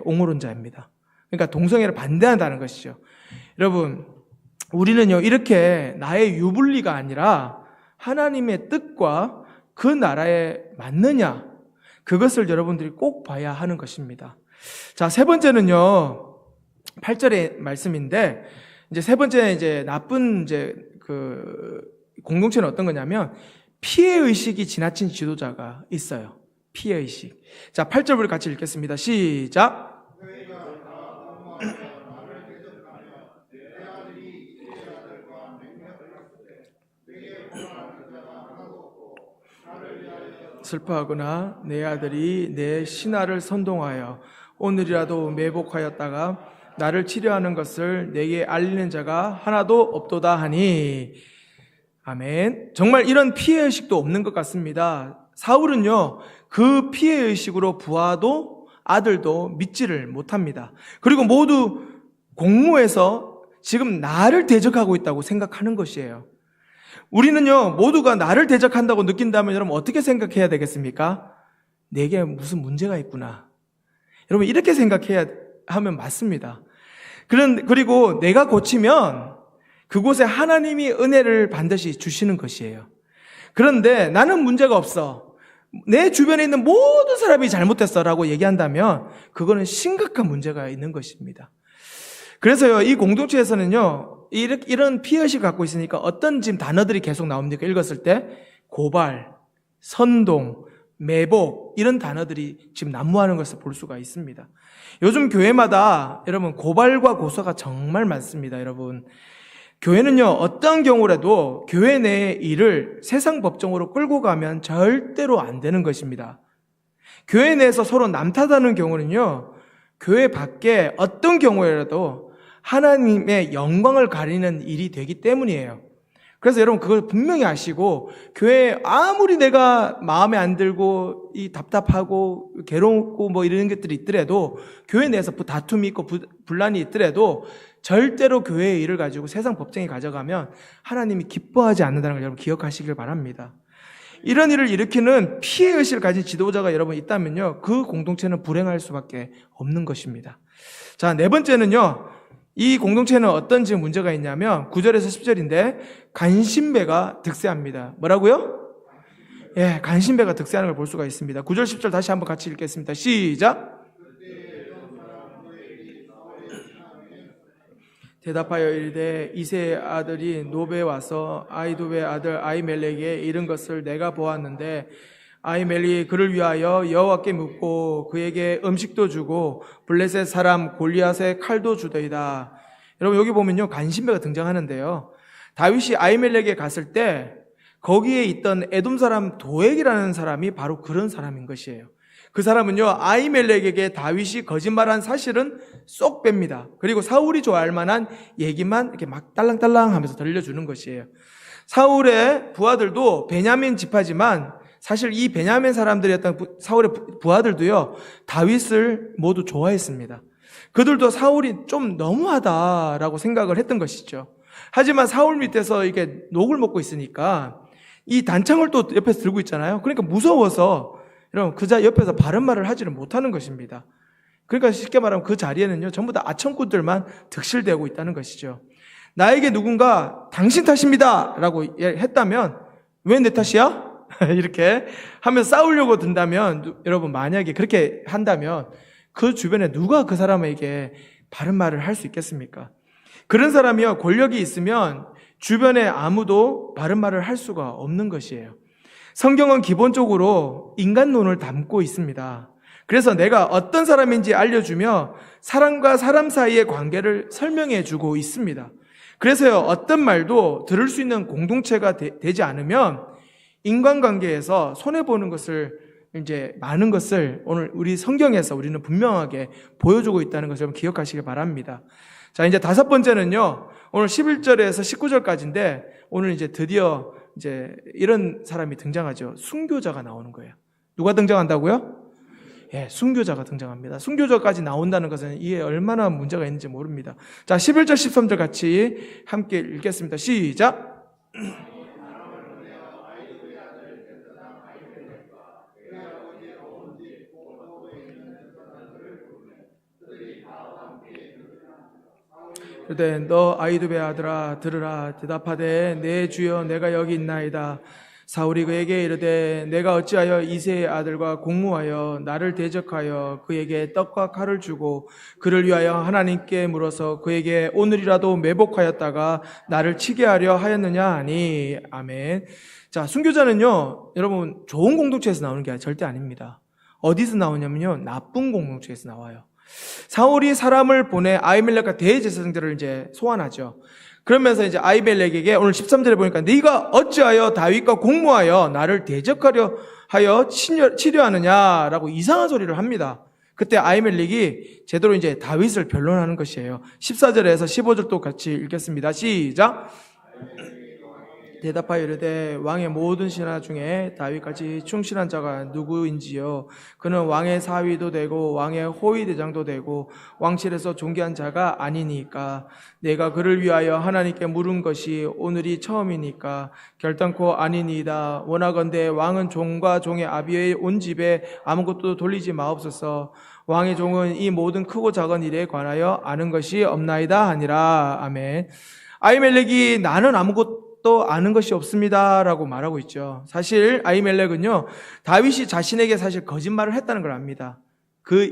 옹호론자입니다. 그러니까 동성애를 반대한다는 것이죠. 여러분, 우리는요, 이렇게 나의 유불리가 아니라 하나님의 뜻과 그 나라에 맞느냐, 그것을 여러분들이 꼭 봐야 하는 것입니다. 자, 세 번째는요, 8절의 말씀인데, 이제 세 번째 이제 나쁜 이제 그 공동체는 어떤 거냐면, 피해의식이 지나친 지도자가 있어요. 피해의식. 자, 8절을 같이 읽겠습니다. 시작. 슬퍼하거나 내 아들이 내 신하를 선동하여 오늘이라도 매복하였다가 나를 치려하는 것을 내게 알리는 자가 하나도 없도다 하니. 아멘. 정말 이런 피해의식도 없는 것 같습니다. 사울은요, 그 피해의식으로 부하도 아들도 믿지를 못합니다. 그리고 모두 공모해서 지금 나를 대적하고 있다고 생각하는 것이에요. 우리는요, 모두가 나를 대적한다고 느낀다면 여러분 어떻게 생각해야 되겠습니까? 내게 무슨 문제가 있구나. 여러분 이렇게 생각해야 하면 맞습니다. 그리고 내가 고치면 그곳에 하나님이 은혜를 반드시 주시는 것이에요. 그런데 나는 문제가 없어. 내 주변에 있는 모든 사람이 잘못했어라고 얘기한다면 그거는 심각한 문제가 있는 것입니다. 그래서요, 이 공동체에서는요, 이런 피해의식을 갖고 있으니까 어떤 지금 단어들이 계속 나옵니까? 읽었을 때 고발, 선동, 매복 이런 단어들이 지금 난무하는 것을 볼 수가 있습니다. 요즘 교회마다 여러분 고발과 고소가 정말 많습니다. 여러분 교회는요, 어떤 경우라도 교회 내의 일을 세상 법정으로 끌고 가면 절대로 안 되는 것입니다. 교회 내에서 서로 남탓하는 경우는요, 교회 밖에 어떤 경우에라도 하나님의 영광을 가리는 일이 되기 때문이에요. 그래서 여러분 그걸 분명히 아시고, 교회에 아무리 내가 마음에 안 들고 이 답답하고 괴롭고 뭐 이런 것들이 있더라도, 교회 내에서 다툼이 있고 분란이 있더라도 절대로 교회의 일을 가지고 세상 법정에 가져가면 하나님이 기뻐하지 않는다는 걸 여러분 기억하시길 바랍니다. 이런 일을 일으키는 피해의식을 가진 지도자가 여러분 있다면요, 그 공동체는 불행할 수밖에 없는 것입니다. 자, 네 번째는요, 이 공동체는 어떤 지금 문제가 있냐면 9절에서 10절인데 간신배가 득세합니다. 뭐라고요? 간신배가 득세하는 걸 볼 수가 있습니다. 9절 10절 다시 한번 같이 읽겠습니다. 시작. 대답하여 이르되 이새의 아들이 노베에 와서 아히두베의 아들 아히멜렉에게 이른 것을 내가 보았는데 아히멜렉이 그를 위하여 여호와께 묻고 그에게 음식도 주고 블레셋 사람 골리앗의 칼도 주더이다. 여러분 여기 보면요, 간신배가 등장하는데요, 다윗이 아히멜렉에 갔을 때 거기에 있던 에돔 사람 도액이라는 사람이 바로 그런 사람인 것이에요. 그 사람은요, 아히멜렉에게 다윗이 거짓말한 사실은 쏙 뺍니다. 그리고 사울이 좋아할 만한 얘기만 이렇게 막 딸랑딸랑 하면서 들려주는 것이에요. 사울의 부하들도 베냐민 지파지만 사실 이 베냐민 사람들이었던 사울의 부하들도요, 다윗을 모두 좋아했습니다. 그들도 사울이 좀 너무하다라고 생각을 했던 것이죠. 하지만 사울 밑에서 이게 녹을 먹고 있으니까 이 단창을 또 옆에서 들고 있잖아요. 그러니까 무서워서 여러분 그자 옆에서 바른 말을 하지를 못하는 것입니다. 그러니까 쉽게 말하면 그 자리에는요, 전부 다 아청꾼들만 득실되고 있다는 것이죠. 나에게 누군가 당신 탓입니다 라고 했다면 왜 내 탓이야? 이렇게 하면서 싸우려고 든다면, 여러분 만약에 그렇게 한다면 그 주변에 누가 그 사람에게 바른 말을 할 수 있겠습니까? 그런 사람이요, 권력이 있으면 주변에 아무도 바른 말을 할 수가 없는 것이에요. 성경은 기본적으로 인간론을 담고 있습니다. 그래서 내가 어떤 사람인지 알려주며 사람과 사람 사이의 관계를 설명해 주고 있습니다. 그래서요, 어떤 말도 들을 수 있는 공동체가 되지 않으면 인간관계에서 손해보는 것을 이제 많은 것을 오늘 우리 성경에서 우리는 분명하게 보여주고 있다는 것을 여러분 기억하시길 바랍니다. 자, 이제 다섯 번째는요, 오늘 11절에서 19절까지인데, 오늘 이제 드디어 이제 이런 사람이 등장하죠. 순교자가 나오는 거예요. 누가 등장한다고요? 예, 순교자가 등장합니다. 순교자까지 나온다는 것은 이게 얼마나 문제가 있는지 모릅니다. 자, 11절, 13절 같이 함께 읽겠습니다. 시작! 그때 너 아히두베 아들아 들으라. 대답하되 내 주여 내가 여기 있나이다. 사울이 그에게 이르되 내가 어찌하여 이새의 아들과 공무하여 나를 대적하여 그에게 떡과 칼을 주고 그를 위하여 하나님께 물어서 그에게 오늘이라도 매복하였다가 나를 치게 하려 하였느냐 하니. 아멘. 자, 순교자는요, 여러분 좋은 공동체에서 나오는 게 절대 아닙니다. 어디서 나오냐면요, 나쁜 공동체에서 나와요. 사울이 사람을 보내 아히멜렉과 대제사장들을 이제 소환하죠. 그러면서 이제 아히멜렉에게 오늘 13절에 보니까 네가 어찌하여 다윗과 공모하여 나를 대적하려 하여 치려하느냐라고 이상한 소리를 합니다. 그때 아히멜렉이 제대로 이제 다윗을 변론하는 것이에요. 14절에서 15절도 같이 읽겠습니다. 시작! 대답하여 이르되 왕의 모든 신하 중에 다윗같이 충실한 자가 누구인지요? 그는 왕의 사위도 되고 왕의 호위 대장도 되고 왕실에서 존귀한 자가 아니니까. 내가 그를 위하여 하나님께 물은 것이 오늘이 처음이니까 결단코 아니니이다. 원하건대 왕은 종과 종의 아비의 온 집에 아무것도 돌리지 마옵소서. 왕의 종은 이 모든 크고 작은 일에 관하여 아는 것이 없나이다 하니라. 아멘. 아히멜렉이 나는 아무것도 아는 것이 없습니다라고 말하고 있죠. 사실 아히멜렉은요, 다윗이 자신에게 사실 거짓말을 했다는 걸 압니다.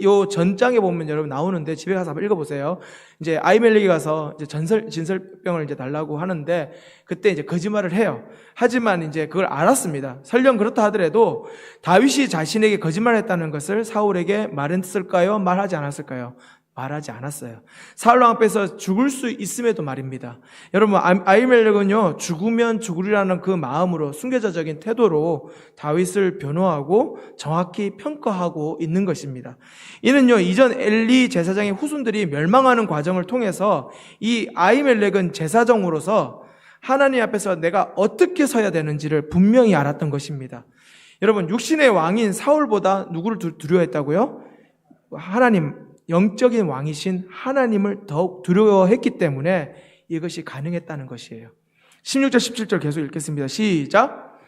요 전장에 보면 여러분 나오는데 집에 가서 한번 읽어보세요. 이제 아히멜렉이 가서 이제 진설병을 이제 달라고 하는데 그때 이제 거짓말을 해요. 하지만 이제 그걸 알았습니다. 설령 그렇다 하더라도 다윗이 자신에게 거짓말했다는 것을 사울에게 말했을까요? 말하지 않았을까요? 말하지 않았어요. 사울 왕 앞에서 죽을 수 있음에도 말입니다. 여러분, 아히멜렉은요, 죽으면 죽으리라는 그 마음으로 순교자적인 태도로 다윗을 변호하고 정확히 평가하고 있는 것입니다. 이는요, 이전 엘리 제사장의 후손들이 멸망하는 과정을 통해서 이 아히멜렉은 제사장으로서 하나님 앞에서 내가 어떻게 서야 되는지를 분명히 알았던 것입니다. 여러분, 육신의 왕인 사울보다 누구를 두려워했다고요? 하나님, 영적인 왕이신 하나님을 더욱 두려워했기 때문에 이것이 가능했다는 것이에요. 16절 17절 계속 읽겠습니다. 시작!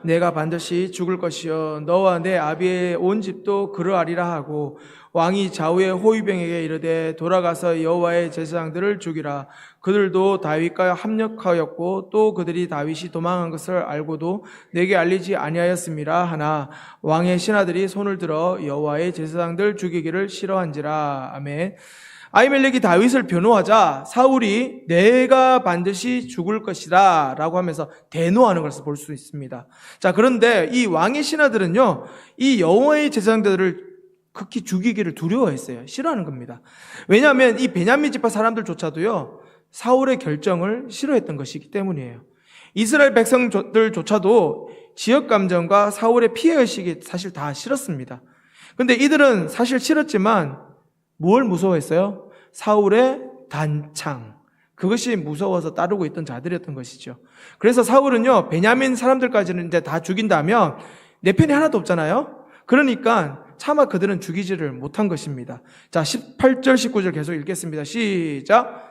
내가 반드시 죽을 것이요 너와 내 아비의 온 집도 그러하리라 하고 왕이 좌우의 호위병에게 이르되 돌아가서 여호와의 제사장들을 죽이라. 그들도 다윗과 합력하였고 또 그들이 다윗이 도망한 것을 알고도 내게 알리지 아니하였음이라 하나 왕의 신하들이 손을 들어 여호와의 제사장들 죽이기를 싫어한지라. 아멘. 아히멜렉이 다윗을 변호하자 사울이 내가 반드시 죽을 것이다 라고 하면서 대노하는 것을 볼 수 있습니다. 자, 그런데 이 왕의 신하들은요, 이 여호와의 제사장들을 극히 죽이기를 두려워했어요. 싫어하는 겁니다. 왜냐하면 이 베냐민 지파 사람들조차도요, 사울의 결정을 싫어했던 것이기 때문이에요. 이스라엘 백성들조차도 지역 감정과 사울의 피해의식이 사실 다 싫었습니다. 근데 이들은 사실 싫었지만 뭘 무서워했어요? 사울의 단창. 그것이 무서워서 따르고 있던 자들이었던 것이죠. 그래서 사울은요, 베냐민 사람들까지는 이제 다 죽인다면 내 편이 하나도 없잖아요? 그러니까 차마 그들은 죽이지를 못한 것입니다. 자, 18절, 19절 계속 읽겠습니다. 시작!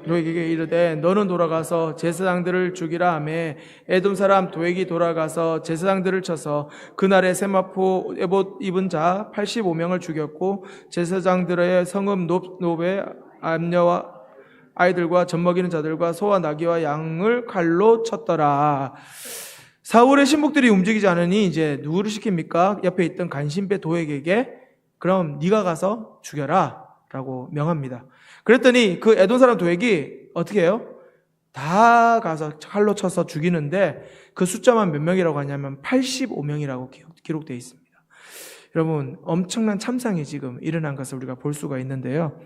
도액에게 이르되 너는 돌아가서 제사장들을 죽이라 하매 에돔 사람 도액이 돌아가서 제사장들을 쳐서 그날에 세마포 에봇 입은 자 85명을 죽였고 제사장들의 성읍 놉의 암녀와 아이들과 젖먹이는 자들과 소와 나귀와 양을 칼로 쳤더라. 사울의 신복들이 움직이지 않으니 이제 누구를 시킵니까? 옆에 있던 간신배 도액에게 그럼 네가 가서 죽여라 라고 명합니다. 그랬더니 그 에돔 사람 도액이 어떻게 해요? 다 가서 칼로 쳐서 죽이는데 그 숫자만 몇 명이라고 하냐면 85명이라고 기록되어 있습니다. 여러분, 엄청난 참상이 지금 일어난 것을 우리가 볼 수가 있는데요.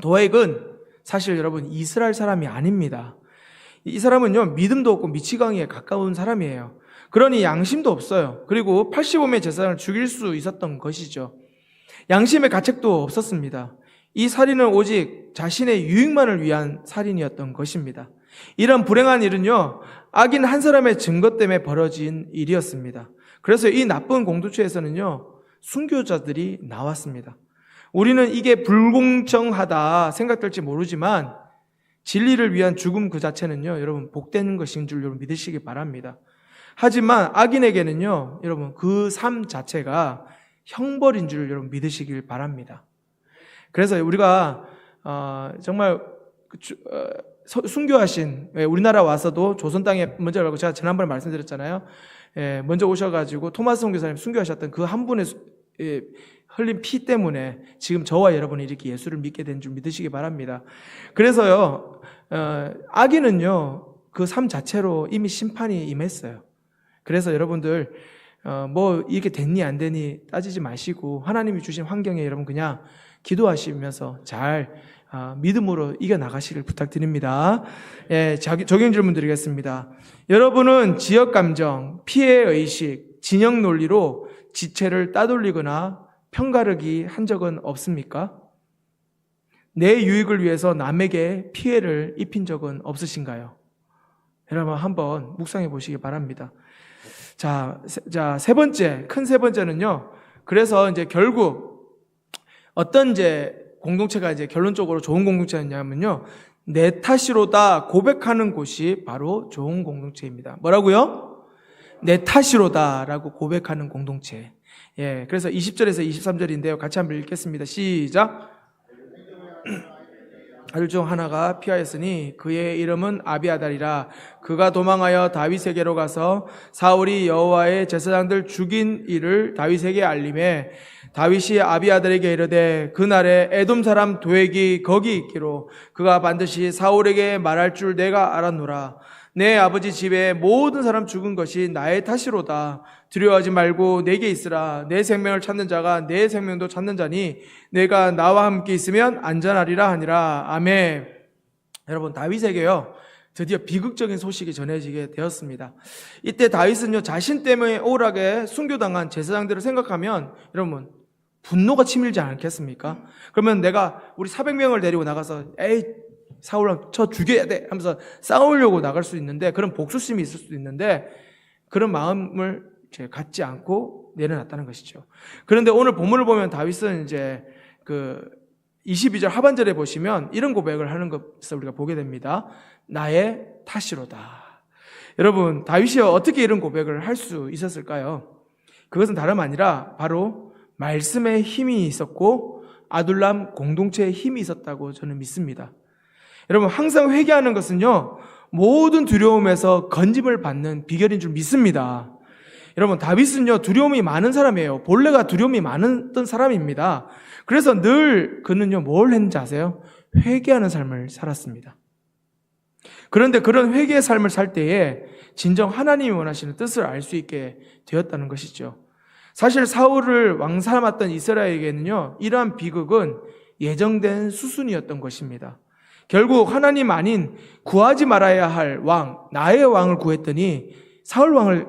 도액은 사실 여러분 이스라엘 사람이 아닙니다. 이 사람은요, 믿음도 없고 미치광이에 가까운 사람이에요. 그러니 양심도 없어요. 그리고 85매 제사장을 죽일 수 있었던 것이죠. 양심의 가책도 없었습니다. 이 살인은 오직 자신의 유익만을 위한 살인이었던 것입니다. 이런 불행한 일은요, 악인 한 사람의 증거 때문에 벌어진 일이었습니다. 그래서 이 나쁜 공동체에서는요, 순교자들이 나왔습니다. 우리는 이게 불공정하다 생각될지 모르지만 진리를 위한 죽음 그 자체는요, 여러분 복되는 것인 줄 여러분 믿으시기 바랍니다. 하지만 악인에게는요, 여러분 그 삶 자체가 형벌인 줄 여러분 믿으시길 바랍니다. 그래서 우리가 정말 순교하신, 우리나라 와서도 조선 땅에 먼저 가고, 제가 지난번에 말씀드렸잖아요. 먼저 오셔가지고 토마스 선교사님 순교하셨던 그 한 분의 흘린 피 때문에 지금 저와 여러분이 이렇게 예수를 믿게 된 줄 믿으시기 바랍니다. 그래서요, 악인은요, 그 삶 자체로 이미 심판이 임했어요. 그래서 여러분들, 뭐, 이렇게 됐니, 안 되니 따지지 마시고, 하나님이 주신 환경에 여러분 그냥 기도하시면서 잘, 믿음으로 이겨나가시길 부탁드립니다. 예, 적용 질문 드리겠습니다. 여러분은 지역 감정, 피해 의식, 진영 논리로 지체를 따돌리거나 편가르기 한 적은 없습니까? 내 유익을 위해서 남에게 피해를 입힌 적은 없으신가요? 여러분 한번 묵상해 보시기 바랍니다. 자, 세 번째, 큰 세 번째는요. 그래서 이제 결국 어떤 이제 공동체가 이제 결론적으로 좋은 공동체였냐면요. 내 탓이로다 고백하는 곳이 바로 좋은 공동체입니다. 뭐라고요? 내 탓이로다라고 고백하는 공동체. 예, 그래서 20절에서 23절인데요. 같이 한번 읽겠습니다. 시작. 아들 중 하나가 피하였으니 그의 이름은 아비아달이라. 그가 도망하여 다윗에게로 가서 사울이 여호와의 제사장들 죽인 일을 다윗에게 알림해 다윗이 아비아달에게 이르되 그날에 에돔 사람 도액이 거기 있기로 그가 반드시 사울에게 말할 줄 내가 알았노라. 내 아버지 집에 모든 사람 죽은 것이 나의 탓이로다. 두려워하지 말고 내게 있으라. 내 생명을 찾는 자가 내 생명도 찾는 자니 내가 나와 함께 있으면 안전하리라 하니라. 아멘. 여러분, 다윗에게요 드디어 비극적인 소식이 전해지게 되었습니다. 이때 다윗은요 자신 때문에 억울하게 순교당한 제사장들을 생각하면 여러분 분노가 치밀지 않겠습니까? 그러면 내가 우리 400명을 데리고 나가서 에이 사울랑 쳐 죽여야 돼 하면서 싸우려고 나갈 수 있는데, 그런 복수심이 있을 수도 있는데 그런 마음을 갖지 않고 내려놨다는 것이죠. 그런데 오늘 본문을 보면 다윗은 이제 그 22절 하반절에 보시면 이런 고백을 하는 것을 우리가 보게 됩니다. 나의 탓이로다. 여러분, 다윗이 어떻게 이런 고백을 할 수 있었을까요? 그것은 다름 아니라 바로 말씀의 힘이 있었고 아둘람 공동체의 힘이 있었다고 저는 믿습니다. 여러분, 항상 회개하는 것은요 모든 두려움에서 건짐을 받는 비결인 줄 믿습니다. 여러분, 다윗은요 두려움이 많은 사람이에요. 본래가 두려움이 많았던 사람입니다. 그래서 늘 그는요 뭘 했는지 아세요? 회개하는 삶을 살았습니다. 그런데 그런 회개의 삶을 살 때에 진정 하나님이 원하시는 뜻을 알 수 있게 되었다는 것이죠. 사실 사울을 왕 삼았던 이스라엘에게는요 이러한 비극은 예정된 수순이었던 것입니다. 결국 하나님 아닌 구하지 말아야 할 왕, 나의 왕을 구했더니 사울 왕을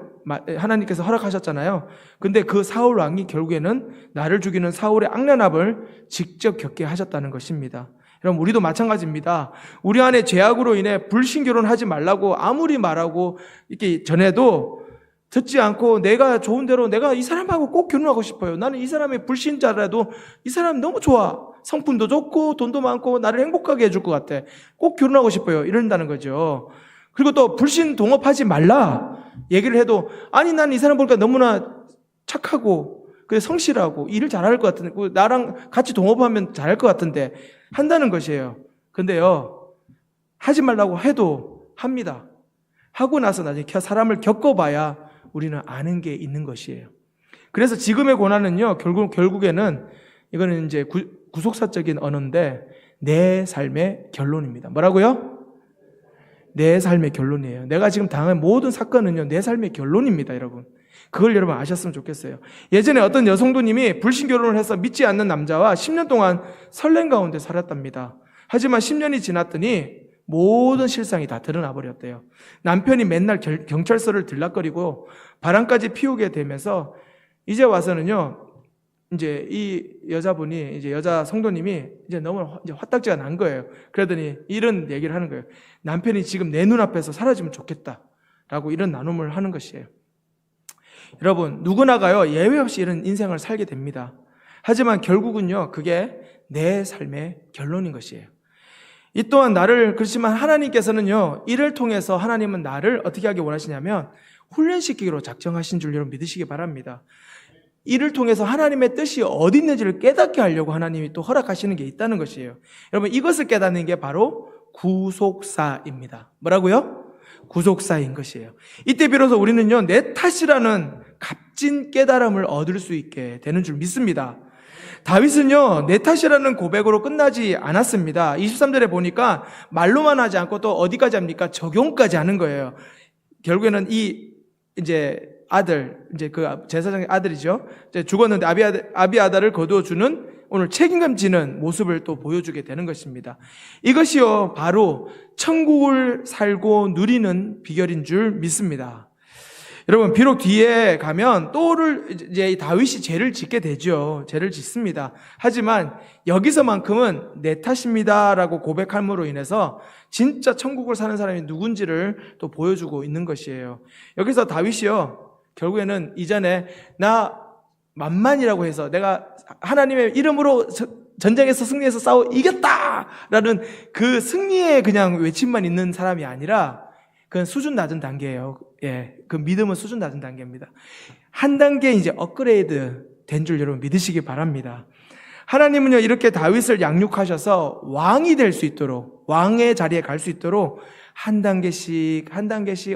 하나님께서 허락하셨잖아요. 근데 그 사울 왕이 결국에는 나를 죽이는 사울의 악련합을 직접 겪게 하셨다는 것입니다. 여러분, 우리도 마찬가지입니다. 우리 안에 죄악으로 인해 불신결혼하지 말라고 아무리 말하고 이렇게 전해도 듣지 않고 내가 좋은 대로 내가 이 사람하고 꼭 결혼하고 싶어요. 나는 이 사람의 불신자라도 이 사람 너무 좋아. 성품도 좋고 돈도 많고 나를 행복하게 해줄 것 같아. 꼭 결혼하고 싶어요. 이런다는 거죠. 그리고 또 불신 동업하지 말라 얘기를 해도 아니 난 이 사람 보니까 너무나 착하고 성실하고 일을 잘할 것 같은데 나랑 같이 동업하면 잘할 것 같은데 한다는 것이에요. 근데요 하지 말라고 해도 합니다. 하고 나서 나중에 사람을 겪어봐야 우리는 아는 게 있는 것이에요. 그래서 지금의 고난은요 결국에는 이거는 이제 구속사적인 언어인데 내 삶의 결론입니다. 뭐라고요? 내 삶의 결론이에요. 내가 지금 당한 모든 사건은요 내 삶의 결론입니다. 여러분, 그걸 여러분 아셨으면 좋겠어요. 예전에 어떤 여성도님이 불신결혼을 해서 믿지 않는 남자와 10년 동안 설렘 가운데 살았답니다. 하지만 10년이 지났더니 모든 실상이 다 드러나 버렸대요. 남편이 맨날 경찰서를 들락거리고 바람까지 피우게 되면서 이제 와서는요, 이제 이 여자분이, 이제 여자 성도님이 이제 너무 이제 화딱지가 난 거예요. 그러더니 이런 얘기를 하는 거예요. 남편이 지금 내 눈앞에서 사라지면 좋겠다라고 이런 나눔을 하는 것이에요. 여러분, 누구나가요, 예외 없이 이런 인생을 살게 됩니다. 하지만 결국은요, 그게 내 삶의 결론인 것이에요. 이 또한 그렇지만 하나님께서는요, 이를 통해서 하나님은 나를 어떻게 하기 원하시냐면 훈련시키기로 작정하신 줄 여러분 믿으시기 바랍니다. 이를 통해서 하나님의 뜻이 어디 있는지를 깨닫게 하려고 하나님이 또 허락하시는 게 있다는 것이에요. 여러분, 이것을 깨닫는 게 바로 구속사입니다. 뭐라고요? 구속사인 것이에요. 이때 비로소 우리는요, 내 탓이라는 값진 깨달음을 얻을 수 있게 되는 줄 믿습니다. 다윗은요, 내 탓이라는 고백으로 끝나지 않았습니다. 23절에 보니까 말로만 하지 않고 또 어디까지 합니까? 적용까지 하는 거예요. 결국에는 이제 아들, 이제 그 제사장의 아들이죠. 이제 죽었는데 아비아달을 거두어주는 오늘 책임감 지는 모습을 또 보여주게 되는 것입니다. 이것이요, 바로 천국을 살고 누리는 비결인 줄 믿습니다. 여러분, 비록 뒤에 가면 이제 다윗이 죄를 짓게 되죠. 죄를 짓습니다. 하지만 여기서만큼은 내 탓입니다라고 고백함으로 인해서 진짜 천국을 사는 사람이 누군지를 또 보여주고 있는 것이에요. 여기서 다윗이요, 결국에는 이전에 나 만만이라고 해서 내가 하나님의 이름으로 전쟁에서 승리해서 싸워 이겼다라는 그 승리의 그냥 외침만 있는 사람이 아니라 그건 수준 낮은 단계예요. 예, 그 믿음은 수준 낮은 단계입니다. 한 단계 이제 업그레이드 된 줄 여러분 믿으시기 바랍니다. 하나님은요, 이렇게 다윗을 양육하셔서 왕이 될 수 있도록, 왕의 자리에 갈 수 있도록 한 단계씩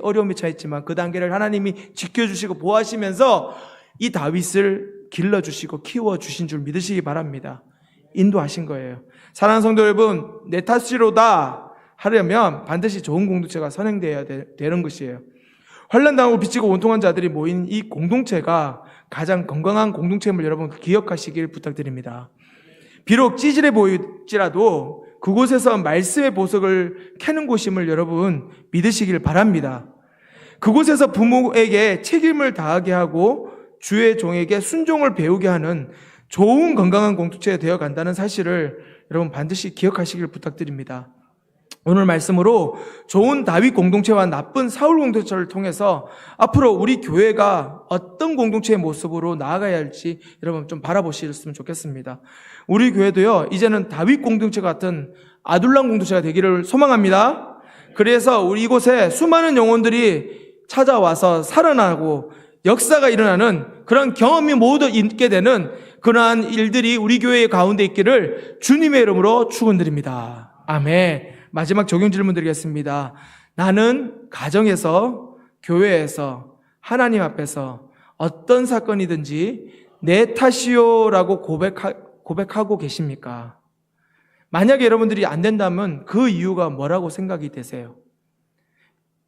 어려움이 처했지만 그 단계를 하나님이 지켜주시고 보호하시면서 이 다윗을 길러주시고 키워주신 줄 믿으시기 바랍니다. 인도하신 거예요. 사랑하는 성도 여러분, 내 탓이로다 하려면 반드시 좋은 공동체가 선행되어야 되는 것이에요. 환난당하고 빚지고 원통한 자들이 모인 이 공동체가 가장 건강한 공동체임을 여러분 기억하시길 부탁드립니다. 비록 찌질해 보일지라도 그곳에서 말씀의 보석을 캐는 곳임을 여러분 믿으시길 바랍니다. 그곳에서 부모에게 책임을 다하게 하고 주의 종에게 순종을 배우게 하는 좋은 건강한 공동체가 되어 간다는 사실을 여러분 반드시 기억하시길 부탁드립니다. 오늘 말씀으로 좋은 다윗 공동체와 나쁜 사울 공동체를 통해서 앞으로 우리 교회가 어떤 공동체의 모습으로 나아가야 할지 여러분 좀 바라보셨으면 좋겠습니다. 우리 교회도요, 이제는 다윗 공동체 같은 아둘람 공동체가 되기를 소망합니다. 그래서 우리 이곳에 수많은 영혼들이 찾아와서 살아나고 역사가 일어나는 그런 경험이 모두 있게 되는 그러한 일들이 우리 교회 가운데 있기를 주님의 이름으로 축원드립니다. 아멘. 마지막 적용 질문 드리겠습니다. 나는 가정에서, 교회에서, 하나님 앞에서 어떤 사건이든지 내 탓이요라고 고백하고 계십니까? 만약에 여러분들이 안 된다면 그 이유가 뭐라고 생각이 되세요?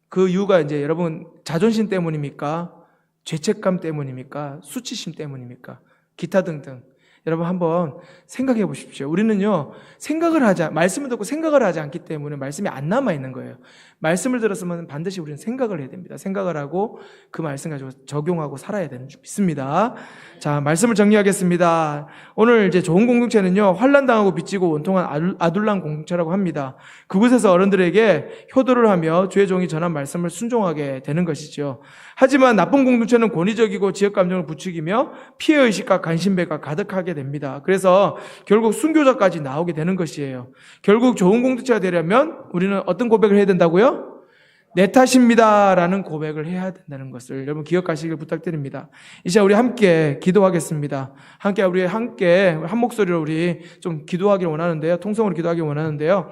그 이유가 이제 여러분 자존심 때문입니까? 죄책감 때문입니까? 수치심 때문입니까? 기타 등등. 여러분 한번 생각해 보십시오. 우리는요, 말씀을 듣고 생각을 하지 않기 때문에 말씀이 안 남아있는 거예요. 말씀을 들었으면 반드시 우리는 생각을 해야 됩니다. 생각을 하고 그 말씀 가지고 적용하고 살아야 되는 줄 믿습니다. 자, 말씀을 정리하겠습니다. 오늘 이제 좋은 공동체는요, 환난당하고 빚지고 원통한 아둘람 공동체라고 합니다. 그곳에서 어른들에게 효도를 하며 주의 종이 전한 말씀을 순종하게 되는 것이죠. 하지만 나쁜 공동체는 권위적이고 지역감정을 부추기며 피해의식과 간신배가 가득하게 됩니다. 그래서 결국 순교자까지 나오게 되는 것이에요. 결국 좋은 공동체가 되려면 우리는 어떤 고백을 해야 된다고요? 내 탓입니다 라는 고백을 해야 된다는 것을 여러분 기억하시길 부탁드립니다. 이제 우리 함께 기도하겠습니다. 우리 함께 한 목소리로 우리 좀 기도하기를 원하는데요. 통성으로 기도하기를 원하는데요.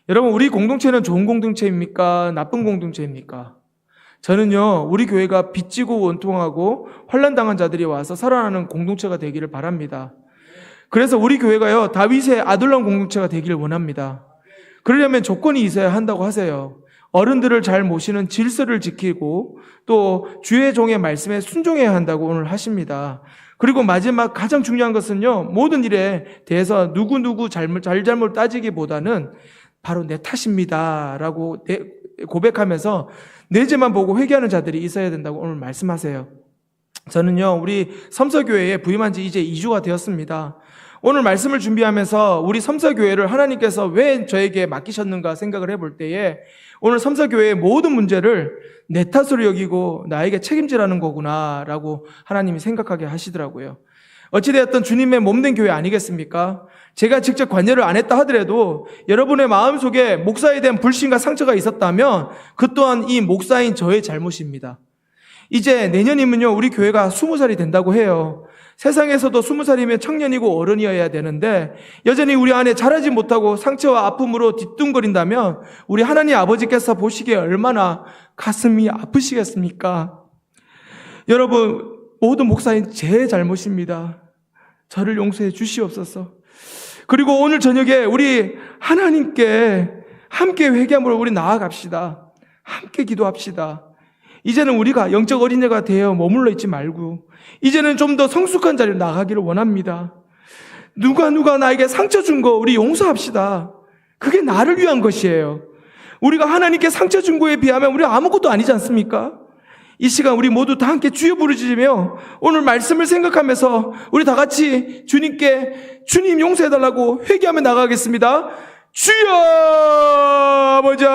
여러분, 우리 공동체는 좋은 공동체입니까? 나쁜 공동체입니까? 저는요, 우리 교회가 빚지고 원통하고 환난당한 자들이 와서 살아나는 공동체가 되기를 바랍니다. 그래서 우리 교회가요, 다윗의 아둘람 공동체가 되기를 원합니다. 그러려면 조건이 있어야 한다고 하세요. 어른들을 잘 모시는 질서를 지키고 또 주의 종의 말씀에 순종해야 한다고 오늘 하십니다. 그리고 마지막 가장 중요한 것은요, 모든 일에 대해서 누구 잘못 따지기보다는 바로 내 탓입니다 라고 고백하면서 내 죄만 보고 회개하는 자들이 있어야 된다고 오늘 말씀하세요. 저는요, 우리 섬서교회에 부임한 지 이제 2주가 되었습니다. 오늘 말씀을 준비하면서 우리 섬서교회를 하나님께서 왜 저에게 맡기셨는가 생각을 해볼 때에 오늘 섬서교회의 모든 문제를 내 탓으로 여기고 나에게 책임지라는 거구나 라고 하나님이 생각하게 하시더라고요. 어찌되었든 주님의 몸된 교회 아니겠습니까? 제가 직접 관여를 안 했다 하더라도 여러분의 마음속에 목사에 대한 불신과 상처가 있었다면 그 또한 이 목사인 저의 잘못입니다. 이제 내년이면요, 우리 교회가 20살이 된다고 해요. 세상에서도 20살이면 청년이고 어른이어야 되는데 여전히 우리 안에 자라지 못하고 상처와 아픔으로 뒤뚱거린다면 우리 하나님 아버지께서 보시기에 얼마나 가슴이 아프시겠습니까? 여러분, 모든 목사인 제 잘못입니다. 저를 용서해 주시옵소서. 그리고 오늘 저녁에 우리 하나님께 함께 회개함으로 우리 나아갑시다. 함께 기도합시다. 이제는 우리가 영적 어린애가 되어 머물러 있지 말고 이제는 좀 더 성숙한 자리로 나가기를 원합니다. 누가 나에게 상처 준 거 우리 용서합시다. 그게 나를 위한 것이에요. 우리가 하나님께 상처 준 거에 비하면 우리 아무것도 아니지 않습니까? 이 시간 우리 모두 다 함께 주여 부르짖으며 오늘 말씀을 생각하면서 우리 다 같이 주님께 주님 용서해달라고 회개하며 나가겠습니다. 주여! 아버지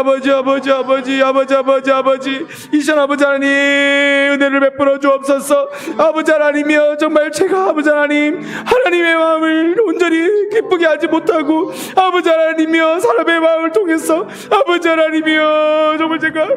이 시간 아버지 하나님 은혜를 베풀어 주옵소서. 아버지 하나님이여, 정말 제가 아버지 하나님의 마음을 온전히 기쁘게 하지 못하고 아버지 하나님이여 사람의 마음을 통해서 아버지 하나님이여 정말 제가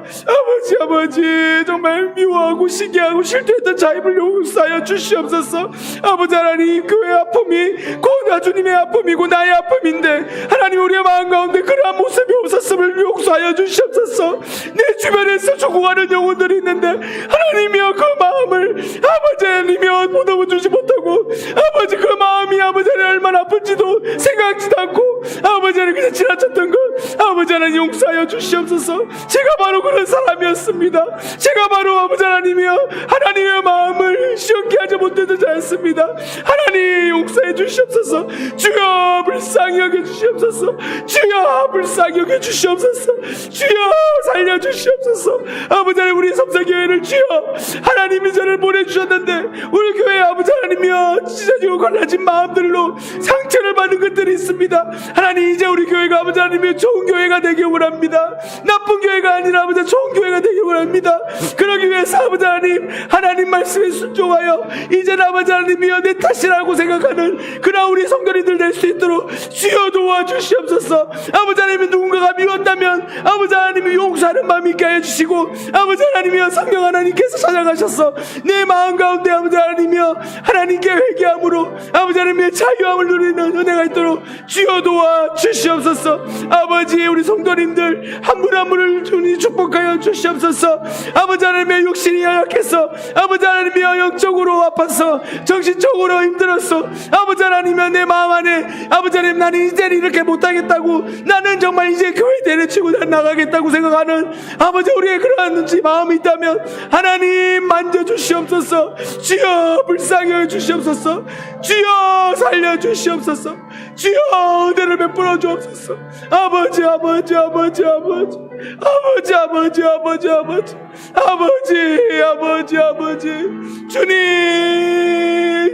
아버지 정말 미워하고 시기하고 실패했던 자입을 용서하여 주시옵소서. 아버지 하나님, 그의 아픔이 곧 주님의 아픔이고 나의 아픔인데 하나님 우리의 마음 가운데 그러한 모습이 없었음을 용서하여 주시옵소서. 내 주변에서 죽어가는 영혼들이 있는데 하나님이여 그 마음을 아버지 하나님이여 보듬어 주지 못하고 아버지 그 마음이 아버지 하나님 얼마나 아픈지도 생각지도 않고 아버지 하나님 그냥 지나쳤던 것 아버지 하나님 용서하여 주시옵소서. 제가 바로 그런 사람이었습니다. 제가 바로 아버지 하나님이여 하나님의 마음을 시원케 하지 못했던 자였습니다. 하나님 용서해 주시옵소서. 주여 불쌍히 여겨 주시옵소서. 주여 불쌍히 여겨 주시옵소서. 주여 살려 주시옵소서. 아버지 하나님 우리 섬사교회를 주여 하나님이 저를 보내주셨는데 우리 교회 아버지 하나님이여 찢어지고 갈라진 마음들로 상처를 받는 것들이 있습니다. 하나님 이제 우리 교회가 아버지 하나님이 좋은 교회가 되길 원합니다. 나쁜 교회가 아니라 아버지 좋은 교회가 되길 원합니다. 그러기 위해서 아버지 하나님 말씀에 순종하여 이제는 아버지 하나님이여 내 탓이라고 생각하는 그러나 우리 성도님들 될 수 있도록 주여 도와주시옵소서. 아버지 하나님이 누군가가 미웠다면 아버지 하나님이 용서하는 마음 있게 하여 주시고 아버지 하나님이여 성령 하나님께서 찾아가셔서 내 마음 가운데 아버지 하나님이여 하나님께 회개함으로 아버지 하나님의 자유함을 누리는 은혜가 있도록 주여 도와 주시옵소서. 아버지 우리 성도님들 한 분 한 분을 주님 축복하여 주시옵소서. 아버지 하나님의 육신이 연약해서 아버지 하나님이여 영적으로 아파서 정신적으로 힘들었어 아버지 하나님이여 내 마음 안에 아버지 하나님 나는 이제는 이렇게 못하겠다고 나는 정말 이제 교회 내려치고 난 나가겠다고 생각하는 아버지 우리의 그러한 마음이 있다면 하나님 만져주시옵소서. 주여 불쌍히 여겨주시옵소서. 주여 살려주시옵소서. 주여 은혜를 베풀어 주옵소서. 아버지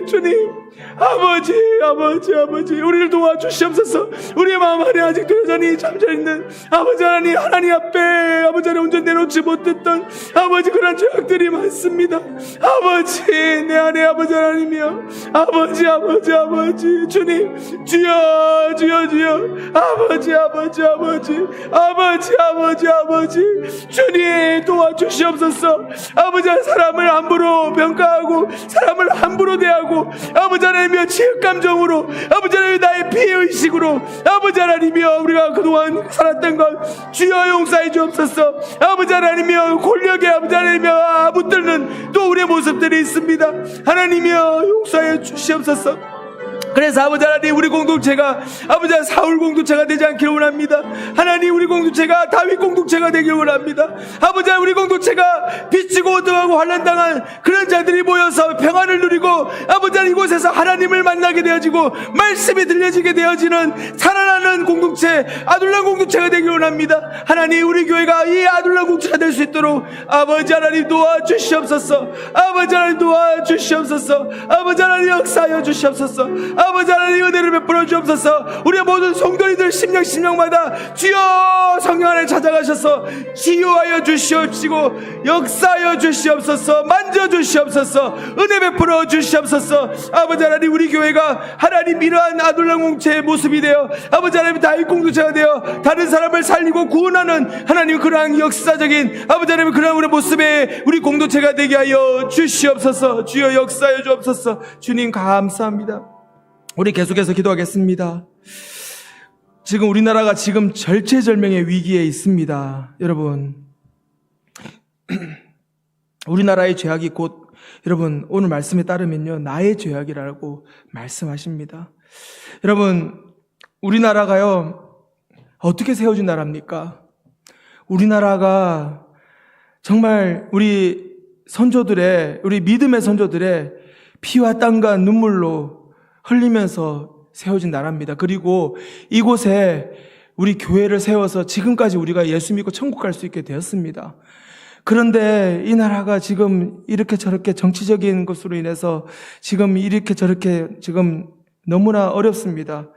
주님 아버지 우리를 도와주시옵소서. 우리의 마음 안에 아직도 여전히 잠자있는 아버지 하나님 앞에 아버지 하나님 온전히 내놓지 못했던 아버지 그런 죄악들이 많습니다. 아버지 내 안에 아버지 하나님이여 아버지 주님 주여 아버지 주님 도와주시옵소서. 아버지 사람을 함부로 평가하고 사람을 함부로 대하고 아버지 하나님이여 치욕감정으로 아버지 하나님 나의 피해의식으로 아버지 하나님이여 우리가 그동안 살았던 것 주여 용서해 주옵소서. 아버지 하나님이여 권력에 아버지 하나님이여 붙들는 또 우리의 모습들이 있습니다. 하나님이여 용서해 주시옵소서. 그래서 아버지 하나님, 우리 공동체가 아버지 사울 공동체가 되지 않기를 원합니다. 하나님, 우리 공동체가 다윗 공동체가 되기를 원합니다. 아버지, 우리 공동체가 비치고 어두워하고 환난당한 그런 자들이 모여서 평안을 누리고 아버지 이곳에서 하나님을 만나게 되어지고 말씀이 들려지게 되어지는 살아나는 공동체, 아둘람 공동체가 되기를 원합니다. 하나님, 우리 교회가 이 아둘람 공동체가 될 수 있도록 아버지 하나님 도와주시옵소서. 아버지 하나님 도와주시옵소서. 아버지 하나님 역사하여 주시옵소서. 아버지 하나님 은혜를 베풀어 주옵소서. 우리의 모든 성도님들 심령마다 주여 성령 안에 찾아가셔서 치유하여 주시옵시고 역사하여 주시옵소서. 만져 주시옵소서. 은혜 베풀어 주시옵소서. 아버지 하나님, 우리 교회가 하나님 이러한 아둘람 공동체의 모습이 되어 아버지 하나님 다윗 공동체가 되어 다른 사람을 살리고 구원하는 하나님 그러한 역사적인 아버지 하나님 그러한 우리 모습의 우리 공동체가 되게 하여 주시옵소서. 주여 역사하여 주옵소서. 주님 감사합니다. 우리 계속해서 기도하겠습니다. 지금 우리나라가 지금 절체절명의 위기에 있습니다. 여러분, 우리나라의 죄악이 곧 여러분 오늘 말씀에 따르면요 나의 죄악이라고 말씀하십니다. 여러분, 우리나라가요 어떻게 세워진 나라입니까? 우리나라가 정말 우리 선조들의, 우리 믿음의 선조들의 피와 땀과 눈물로 흘리면서 세워진 나라입니다. 그리고 이곳에 우리 교회를 세워서 지금까지 우리가 예수 믿고 천국 갈 수 있게 되었습니다. 그런데 이 나라가 지금 이렇게 저렇게 정치적인 것으로 인해서 지금 이렇게 저렇게 지금 너무나 어렵습니다.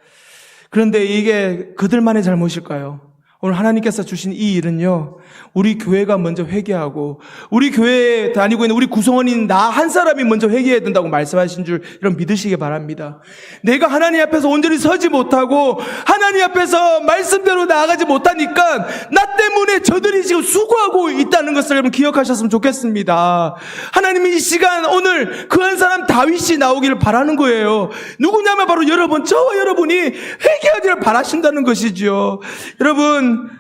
그런데 이게 그들만의 잘못일까요? 오늘 하나님께서 주신 이 일은요, 우리 교회가 먼저 회개하고 우리 교회에 다니고 있는 우리 구성원인 나 한 사람이 먼저 회개해야 된다고 말씀하신 줄 여러분 믿으시기 바랍니다. 내가 하나님 앞에서 온전히 서지 못하고 하나님 앞에서 말씀대로 나아가지 못하니까 나 때문에 저들이 지금 수고하고 있다는 것을 여러분 기억하셨으면 좋겠습니다. 하나님이 이 시간 오늘 그 한 사람 다윗이 나오기를 바라는 거예요. 누구냐면 바로 여러분, 저와 여러분이 회개하기를 바라신다는 것이죠. 여러분,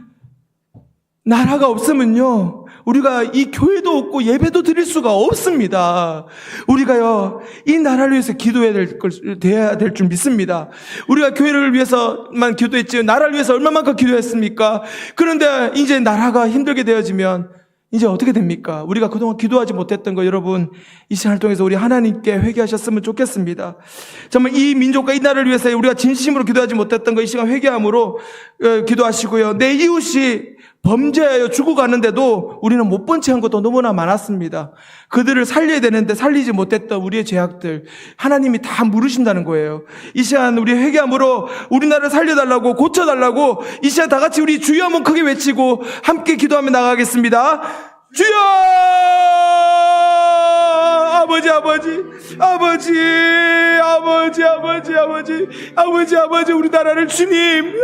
나라가 없으면요 우리가 이 교회도 없고 예배도 드릴 수가 없습니다. 우리가요 이 나라를 위해서 기도해야 될 줄 믿습니다. 우리가 교회를 위해서만 기도했지 나라를 위해서 얼마만큼 기도했습니까? 그런데 이제 나라가 힘들게 되어지면 이제 어떻게 됩니까? 우리가 그동안 기도하지 못했던 거 여러분 이 시간을 통해서 우리 하나님께 회개하셨으면 좋겠습니다. 정말 이 민족과 이 나라를 위해서 우리가 진심으로 기도하지 못했던 거 이 시간 회개함으로 기도하시고요. 내 이웃이 범죄하여 죽어가는데도 우리는 못 본 채 한 것도 너무나 많았습니다. 그들을 살려야 되는데 살리지 못했던 우리의 죄악들 하나님이 다 물으신다는 거예요. 이 시간 우리 회개함으로 우리나라를 살려달라고 고쳐달라고 이 시간 다 같이 우리 주여 한번 크게 외치고 함께 기도하며 나가겠습니다. 주여! 아버지 우리나라를 주님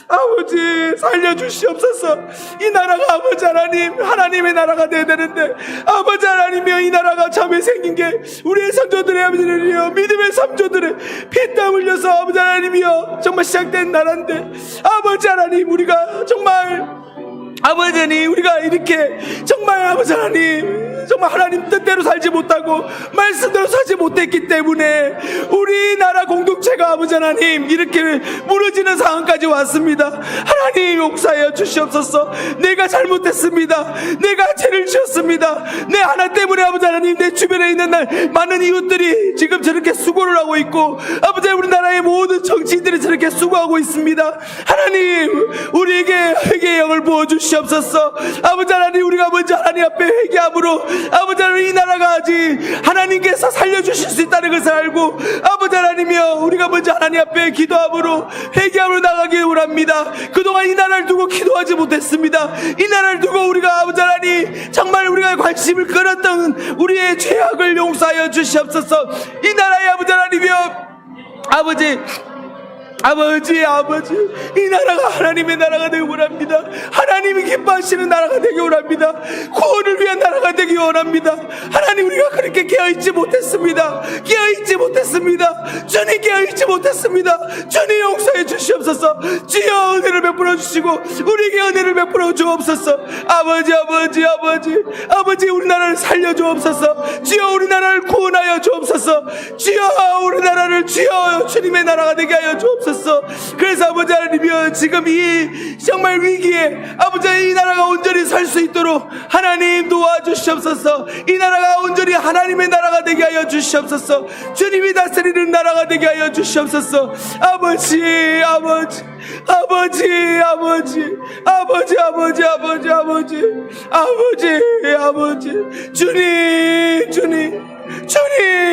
아버지 살려주시옵소서. 이 나라가 아버지 하나님 하나님의 나라가 되어야 되는데 아버지 하나님이여 이 나라가 처음에 생긴 게 우리의 선조들의 아버지들이여 믿음의 선조들의 피땀 흘려서 아버지 하나님이여 정말 시작된 나라인데 아버지 하나님 우리가 정말 아버지 하나님 우리가 이렇게 정말 아버지 하나님 정말 하나님 뜻대로 살지 못하고 말씀대로 살지 못했기 때문에 우리나라 공동체가 아버지 하나님 이렇게 무너지는 상황까지 왔습니다. 하나님 용서하여 주시옵소서. 내가 잘못했습니다. 내가 죄를 지었습니다. 내 하나 때문에 아버지 하나님 내 주변에 있는 많은 이웃들이 지금 저렇게 수고를 하고 있고 아버지 우리나라의 모든 정치인들이 저렇게 수고하고 있습니다. 하나님 우리에게 회개의 영을 부어주시옵소서. 아버지 하나님 우리가 먼저 하나님 앞에 회개함으로 아버지 하나님 이 나라가 아직 하나님께서 살려주실 수 있다는 것을 알고 아버지 하나님이여 우리가 먼저 하나님 앞에 기도함으로 회개함으로 나가기 원합니다. 그동안 이 나라를 두고 기도하지 못했습니다. 이 나라를 두고 우리가 아버지 하나님 정말 우리가 관심을 끌었던 우리의 죄악을 용서하여 주시옵소서. 이 나라의 아버지 하나님이여 아버지 아버지, 이 나라가 하나님의 나라가 되기 원합니다. 하나님이 기뻐하시는 나라가 되기 원합니다. 구원을 위한 나라가 되기 원합니다. 하나님, 우리가 그렇게 깨어있지 못했습니다. 주님, 깨어있지 못했습니다. 주님, 용서해 주시옵소서. 주여, 은혜를 베풀어 주시고 우리에게 은혜를 베풀어 주옵소서. 아버지, 우리나라를 살려 주옵소서. 주여, 우리나라를 구원하여 주옵소서. 주여, 우리나라를 주여 주님의 나라가 되게 하여 주옵소서. 그래서 아버지 하나님이여, 지금 이 정말 위기에 아버지, 이 나라가 온전히 설 수 있도록 하나님 도와주시옵소서. 이 나라가 온전히 하나님의 나라가 되게 하여 주시옵소서. 주님이 다스리는 나라가 되게 하여 주시옵소서. 아버지,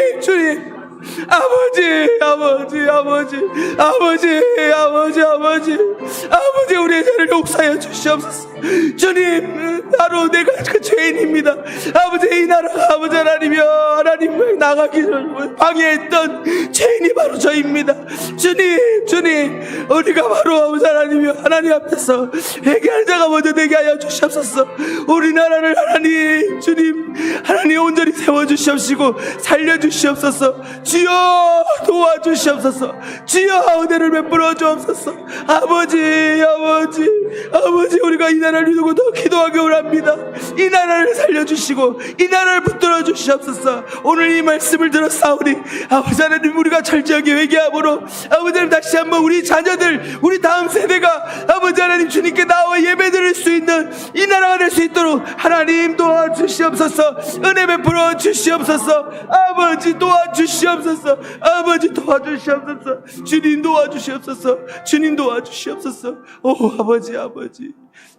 주님. 아버지, 우리의 죄를 용서하여 주시옵소서. 주님, 바로 내가 그 죄인입니다. 아버지, 이 나라가 아버지 하나님 나가기 전에 방해했던 죄인이 바로 저입니다. 주님, 우리가 바로 아버지 하나님 앞에서 회개할 자가 먼저 되게 하여 주시옵소서. 우리나라를 하나님 온전히 세워주시옵시고 살려주시옵소서. 주여, 도와주시옵소서. 주여, 은혜를 베풀어 주옵소서. 아버지, 우리가 이 나라를 두고 더 기도하기 원합니다. 이 나라를 살려주시고 이 나라를 붙들어 주시옵소서. 오늘 이 말씀을 들었사오니 아버지 하나님, 우리가 철저하게 회개함으로 아버지 하나님, 다시 한번 우리 자녀들, 우리 다음 세대가 아버지 하나님 주님께 나와 예배드릴 수 있는 이 나라가 될 수 있도록 하나님 도와주시옵소서. 은혜 베풀어 주시옵소서. 아버지, 도와주시옵소서. 주님 도와주시옵소서. 오 아버지,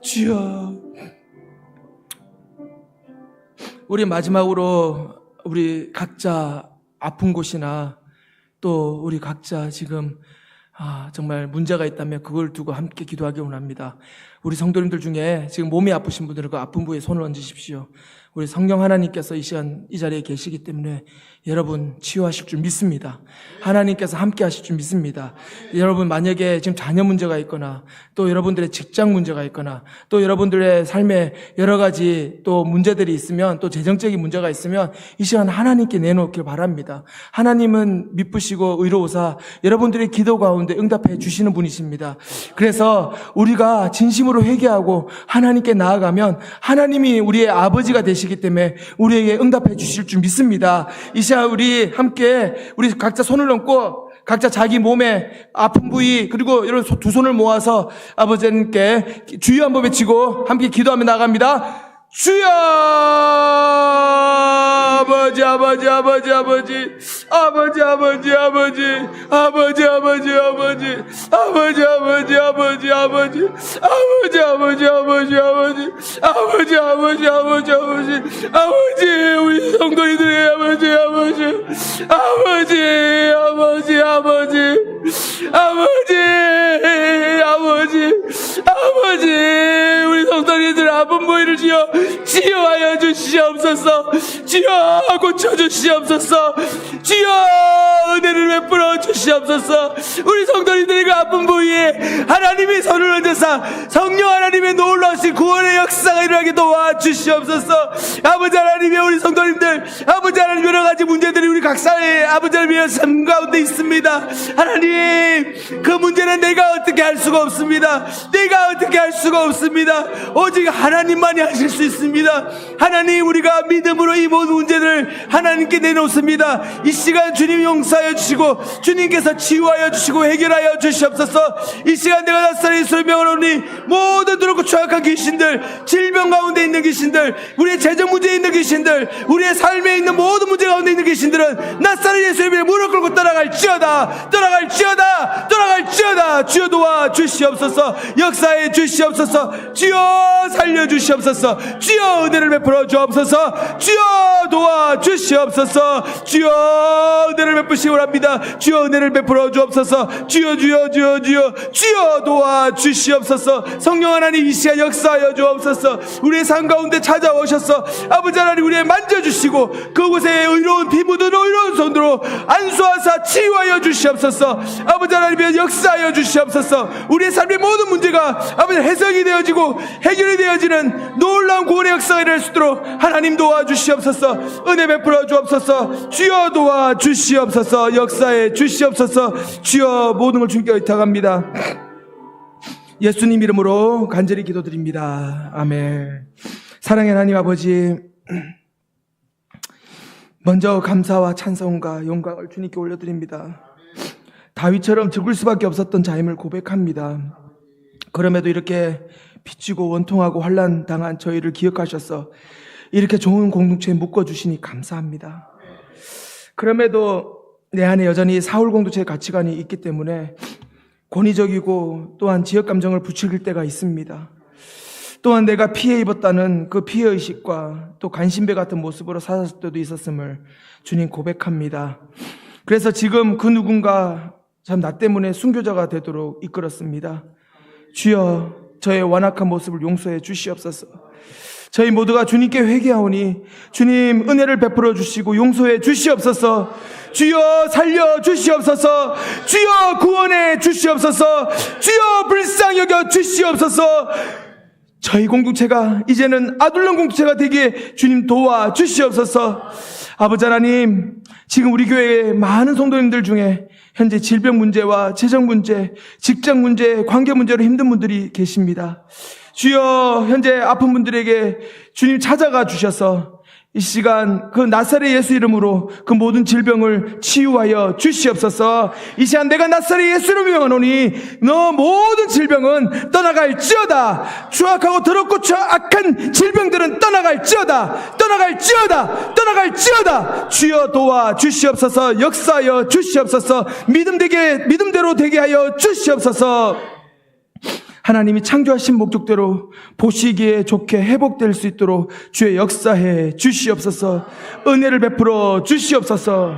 주여. 우리 마지막으로 우리 각자 아픈 곳이나 또 우리 각자 지금 정말 문제가 있다면 그걸 두고 함께 기도하기 원합니다. 우리 성도님들 중에 지금 몸이 아프신 분들은 그 아픈 부위에 손을 얹으십시오. 우리 성령 하나님께서 이 시간 이 자리에 계시기 때문에 여러분 치유하실 줄 믿습니다. 하나님께서 함께 하실 줄 믿습니다. 여러분 만약에 지금 자녀 문제가 있거나 또 여러분들의 직장 문제가 있거나 또 여러분들의 삶에 여러 가지 또 문제들이 있으면 또 재정적인 문제가 있으면 이 시간 하나님께 내놓길 바랍니다. 하나님은 미쁘시고 의로우사 여러분들의 기도 가운데 응답해 주시는 분이십니다. 그래서 우리가 진심으로 회개하고 하나님께 나아가면 하나님이 우리의 아버지가 되시기 때문에 우리에게 응답해 주실 줄 믿습니다. 이 시간 우리 함께 우리 각자 손을 얹고 각자 자기 몸에 아픈 부위 그리고 이런 두 손을 모아서 아버지께 주여 한번 외치고 함께 기도하며 나갑니다. 주여! 아버지 우리 성도님들의 아버지 우리 성도님들 아픈 부위를 치유하여 주시옵소서. 주여 고쳐주시옵소서. 주여 은혜를 베풀어 주시옵소서. 우리 성도님들의 그 아픈 부위에 하나님이 손을 얹어서 성령 하나님의 놀라우신 구원의 역사가 일어나게 도와주시옵소서. 아버지 하나님의 우리 성도님들 아버지 하나님 여러 가지 문제들이 우리 각사의 아버지 하나님의 삶 가운데 있습니다. 하나님 그 문제는 내가 어떻게 할 수가 없습니다. 오직 하나님만이 하실 수 있습니다. 하나님 우리가 믿음으로 이 모든 문제를 하나님께 내놓습니다. 이 시간 주님 용서하여 주시고 주님께서 치유하여 주시고 해결하여 주시옵소서. 이 시간 내가 낯설이 설명을 오니 모든 두렵고 추악한 귀신들, 질병 가운데 있는 귀신들, 우리의 재정 문제에 있는 귀신들, 우리의 삶에 있는 모든 문제 가운데 있는 귀신들은 낯설이 예수의 이름에 무릎 꿇고 떠나갈지어다. 주여 도와 주시옵소서. 역사해 주시옵소서. 주여 살려 주시옵소서. 주여 은혜를 베풀어 주옵소서. 주여 도와 주시옵소서. 주여 은혜를 베푸시기 원합니다. 주여 주여 은혜를 베풀어 주옵소서. 주여 주여 주여 주여 주여 도와 주시옵소서. 성령 하나님 이 시간 역사하여 주옵소서. 우리의 삶 가운데 찾아오셔서 아버지 하나님 우리의 만져주시고 그곳에 의로운 피 묻은 의로운 손으로 안수하사 치유하여 주시옵소서. 아버지 하나님의 역사하여 주시옵소서. 우리의 삶의 모든 문제가 아버지 해석이 되어지고 해결이 되어지는 놀라운 구원의 역사가 일어날 수 있도록 하나님 도와주시옵소서. 은혜 베풀어 주옵소서. 주여 도와주시옵소서. 역사해 주시옵소서. 주여 모든 걸 주님께 의탁합니다. 예수님 이름으로 간절히 기도드립니다. 아멘. 사랑의 하나님 아버지, 먼저 감사와 찬송과 영광을 주님께 올려드립니다. 다윗처럼 죽을 수밖에 없었던 자임을 고백합니다. 그럼에도 이렇게 빚지고 원통하고 환난 당한 저희를 기억하셔서 이렇게 좋은 공동체에 묶어주시니 감사합니다. 그럼에도 내 안에 여전히 사울 공동체의 가치관이 있기 때문에 권위적이고 또한 지역 감정을 부추길 때가 있습니다. 또한 내가 피해 입었다는 그 피해의식과 또 간신배 같은 모습으로 살았을 때도 있었음을 주님 고백합니다. 그래서 지금 그 누군가 참 나 때문에 순교자가 되도록 이끌었습니다. 주여 저의 완악한 모습을 용서해 주시옵소서. 저희 모두가 주님께 회개하오니 주님 은혜를 베풀어 주시고 용서해 주시옵소서. 주여 살려 주시옵소서. 주여 구원해 주시옵소서. 주여 불쌍히 여겨 주시옵소서. 저희 공동체가 이제는 아둘람 공동체가 되기에 주님 도와 주시옵소서. 아버지 하나님, 지금 우리 교회의 많은 성도님들 중에 현재 질병 문제와 재정 문제, 직장 문제, 관계 문제로 힘든 분들이 계십니다. 주여 현재 아픈 분들에게 주님 찾아가 주셔서 이 시간 그 나사렛 예수 이름으로 그 모든 질병을 치유하여 주시옵소서. 이 시간 내가 나사렛 예수로 명하노니 너 모든 질병은 떠나갈지어다. 추악하고 더럽고 악한 질병들은 떠나갈지어다. 떠나갈지어다. 주여 도와 주시옵소서. 역사하여 주시옵소서. 믿음대로 되게 하여 주시옵소서. 하나님이 창조하신 목적대로 보시기에 좋게 회복될 수 있도록 주의 역사해 주시옵소서. 은혜를 베풀어 주시옵소서.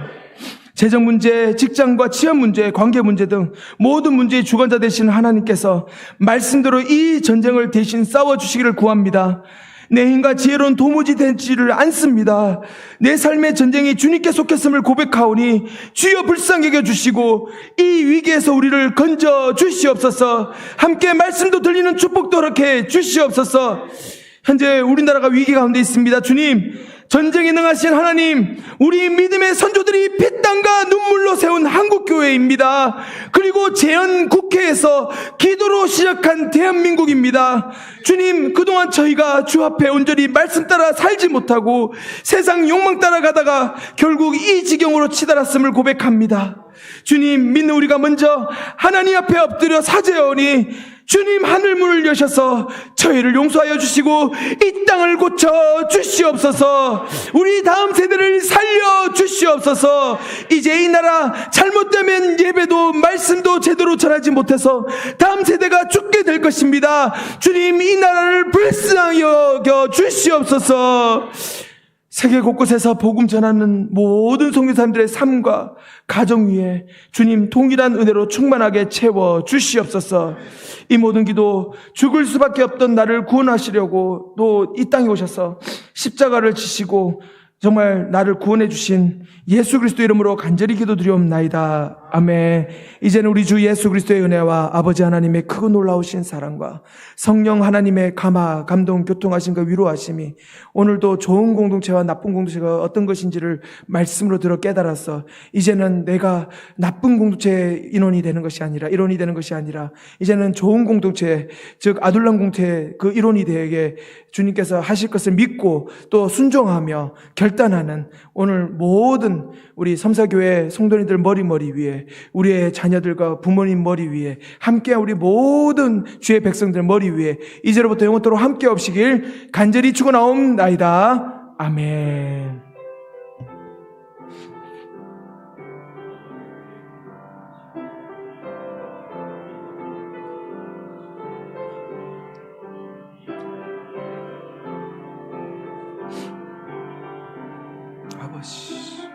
재정 문제, 직장과 취업 문제, 관계 문제 등 모든 문제의 주관자 되신 하나님께서 말씀대로 이 전쟁을 대신 싸워주시기를 구합니다. 내 힘과 지혜로는 도무지 되지를 않습니다. 내 삶의 전쟁이 주님께 속했음을 고백하오니 주여 불쌍히 여겨주시고 이 위기에서 우리를 건져 주시옵소서. 함께 말씀도 들리는 축복도 허락해 주시옵소서. 현재 우리나라가 위기 가운데 있습니다. 주님, 전쟁에 능하신 하나님, 우리 믿음의 선조들이 피땀과 눈물로 세운 한국교회입니다. 그리고 재헌국회에서 기도로 시작한 대한민국입니다. 주님, 그동안 저희가 주 앞에 온전히 말씀 따라 살지 못하고 세상 욕망 따라가다가 결국 이 지경으로 치달았음을 고백합니다. 주님, 믿는 우리가 먼저 하나님 앞에 엎드려 사죄하오니 주님 하늘문을 여셔서 저희를 용서하여 주시고 이 땅을 고쳐 주시옵소서. 우리 다음 세대를 살려 주시옵소서. 이제 이 나라 잘못되면 예배도 말씀도 제대로 전하지 못해서 다음 세대가 죽게 될 것입니다. 주님, 이 나라를 불쌍히 여겨 주시옵소서. 세계 곳곳에서 복음 전하는 모든 선교사님들의 삶과 가정 위에 주님 동일한 은혜로 충만하게 채워 주시옵소서. 이 모든 기도 죽을 수밖에 없던 나를 구원하시려고 또 이 땅에 오셔서 십자가를 지시고 정말 나를 구원해 주신 예수 그리스도 이름으로 간절히 기도드리옵나이다. 아멘. 이제는 우리 주 예수 그리스도의 은혜와 아버지 하나님의 크고 놀라우신 사랑과 성령 하나님의 감화, 감동, 교통하심과 위로하심이 오늘도 좋은 공동체와 나쁜 공동체가 어떤 것인지를 말씀으로 들어 깨달아서 이제는 내가 나쁜 공동체의 일원이 되는 것이 아니라 이제는 좋은 공동체, 즉 아둘람 공동체 그 일원이 되게 주님께서 하실 것을 믿고 또 순종하며 결단하는 오늘 모든 우리 섬사교회 성도님들 머리 위에, 우리의 자녀들과 부모님 머리 위에, 함께 우리 모든 주의 백성들 머리 위에 이제로부터 영원토록 함께 없시길 간절히 축원하옵나이다. 아멘. 아버지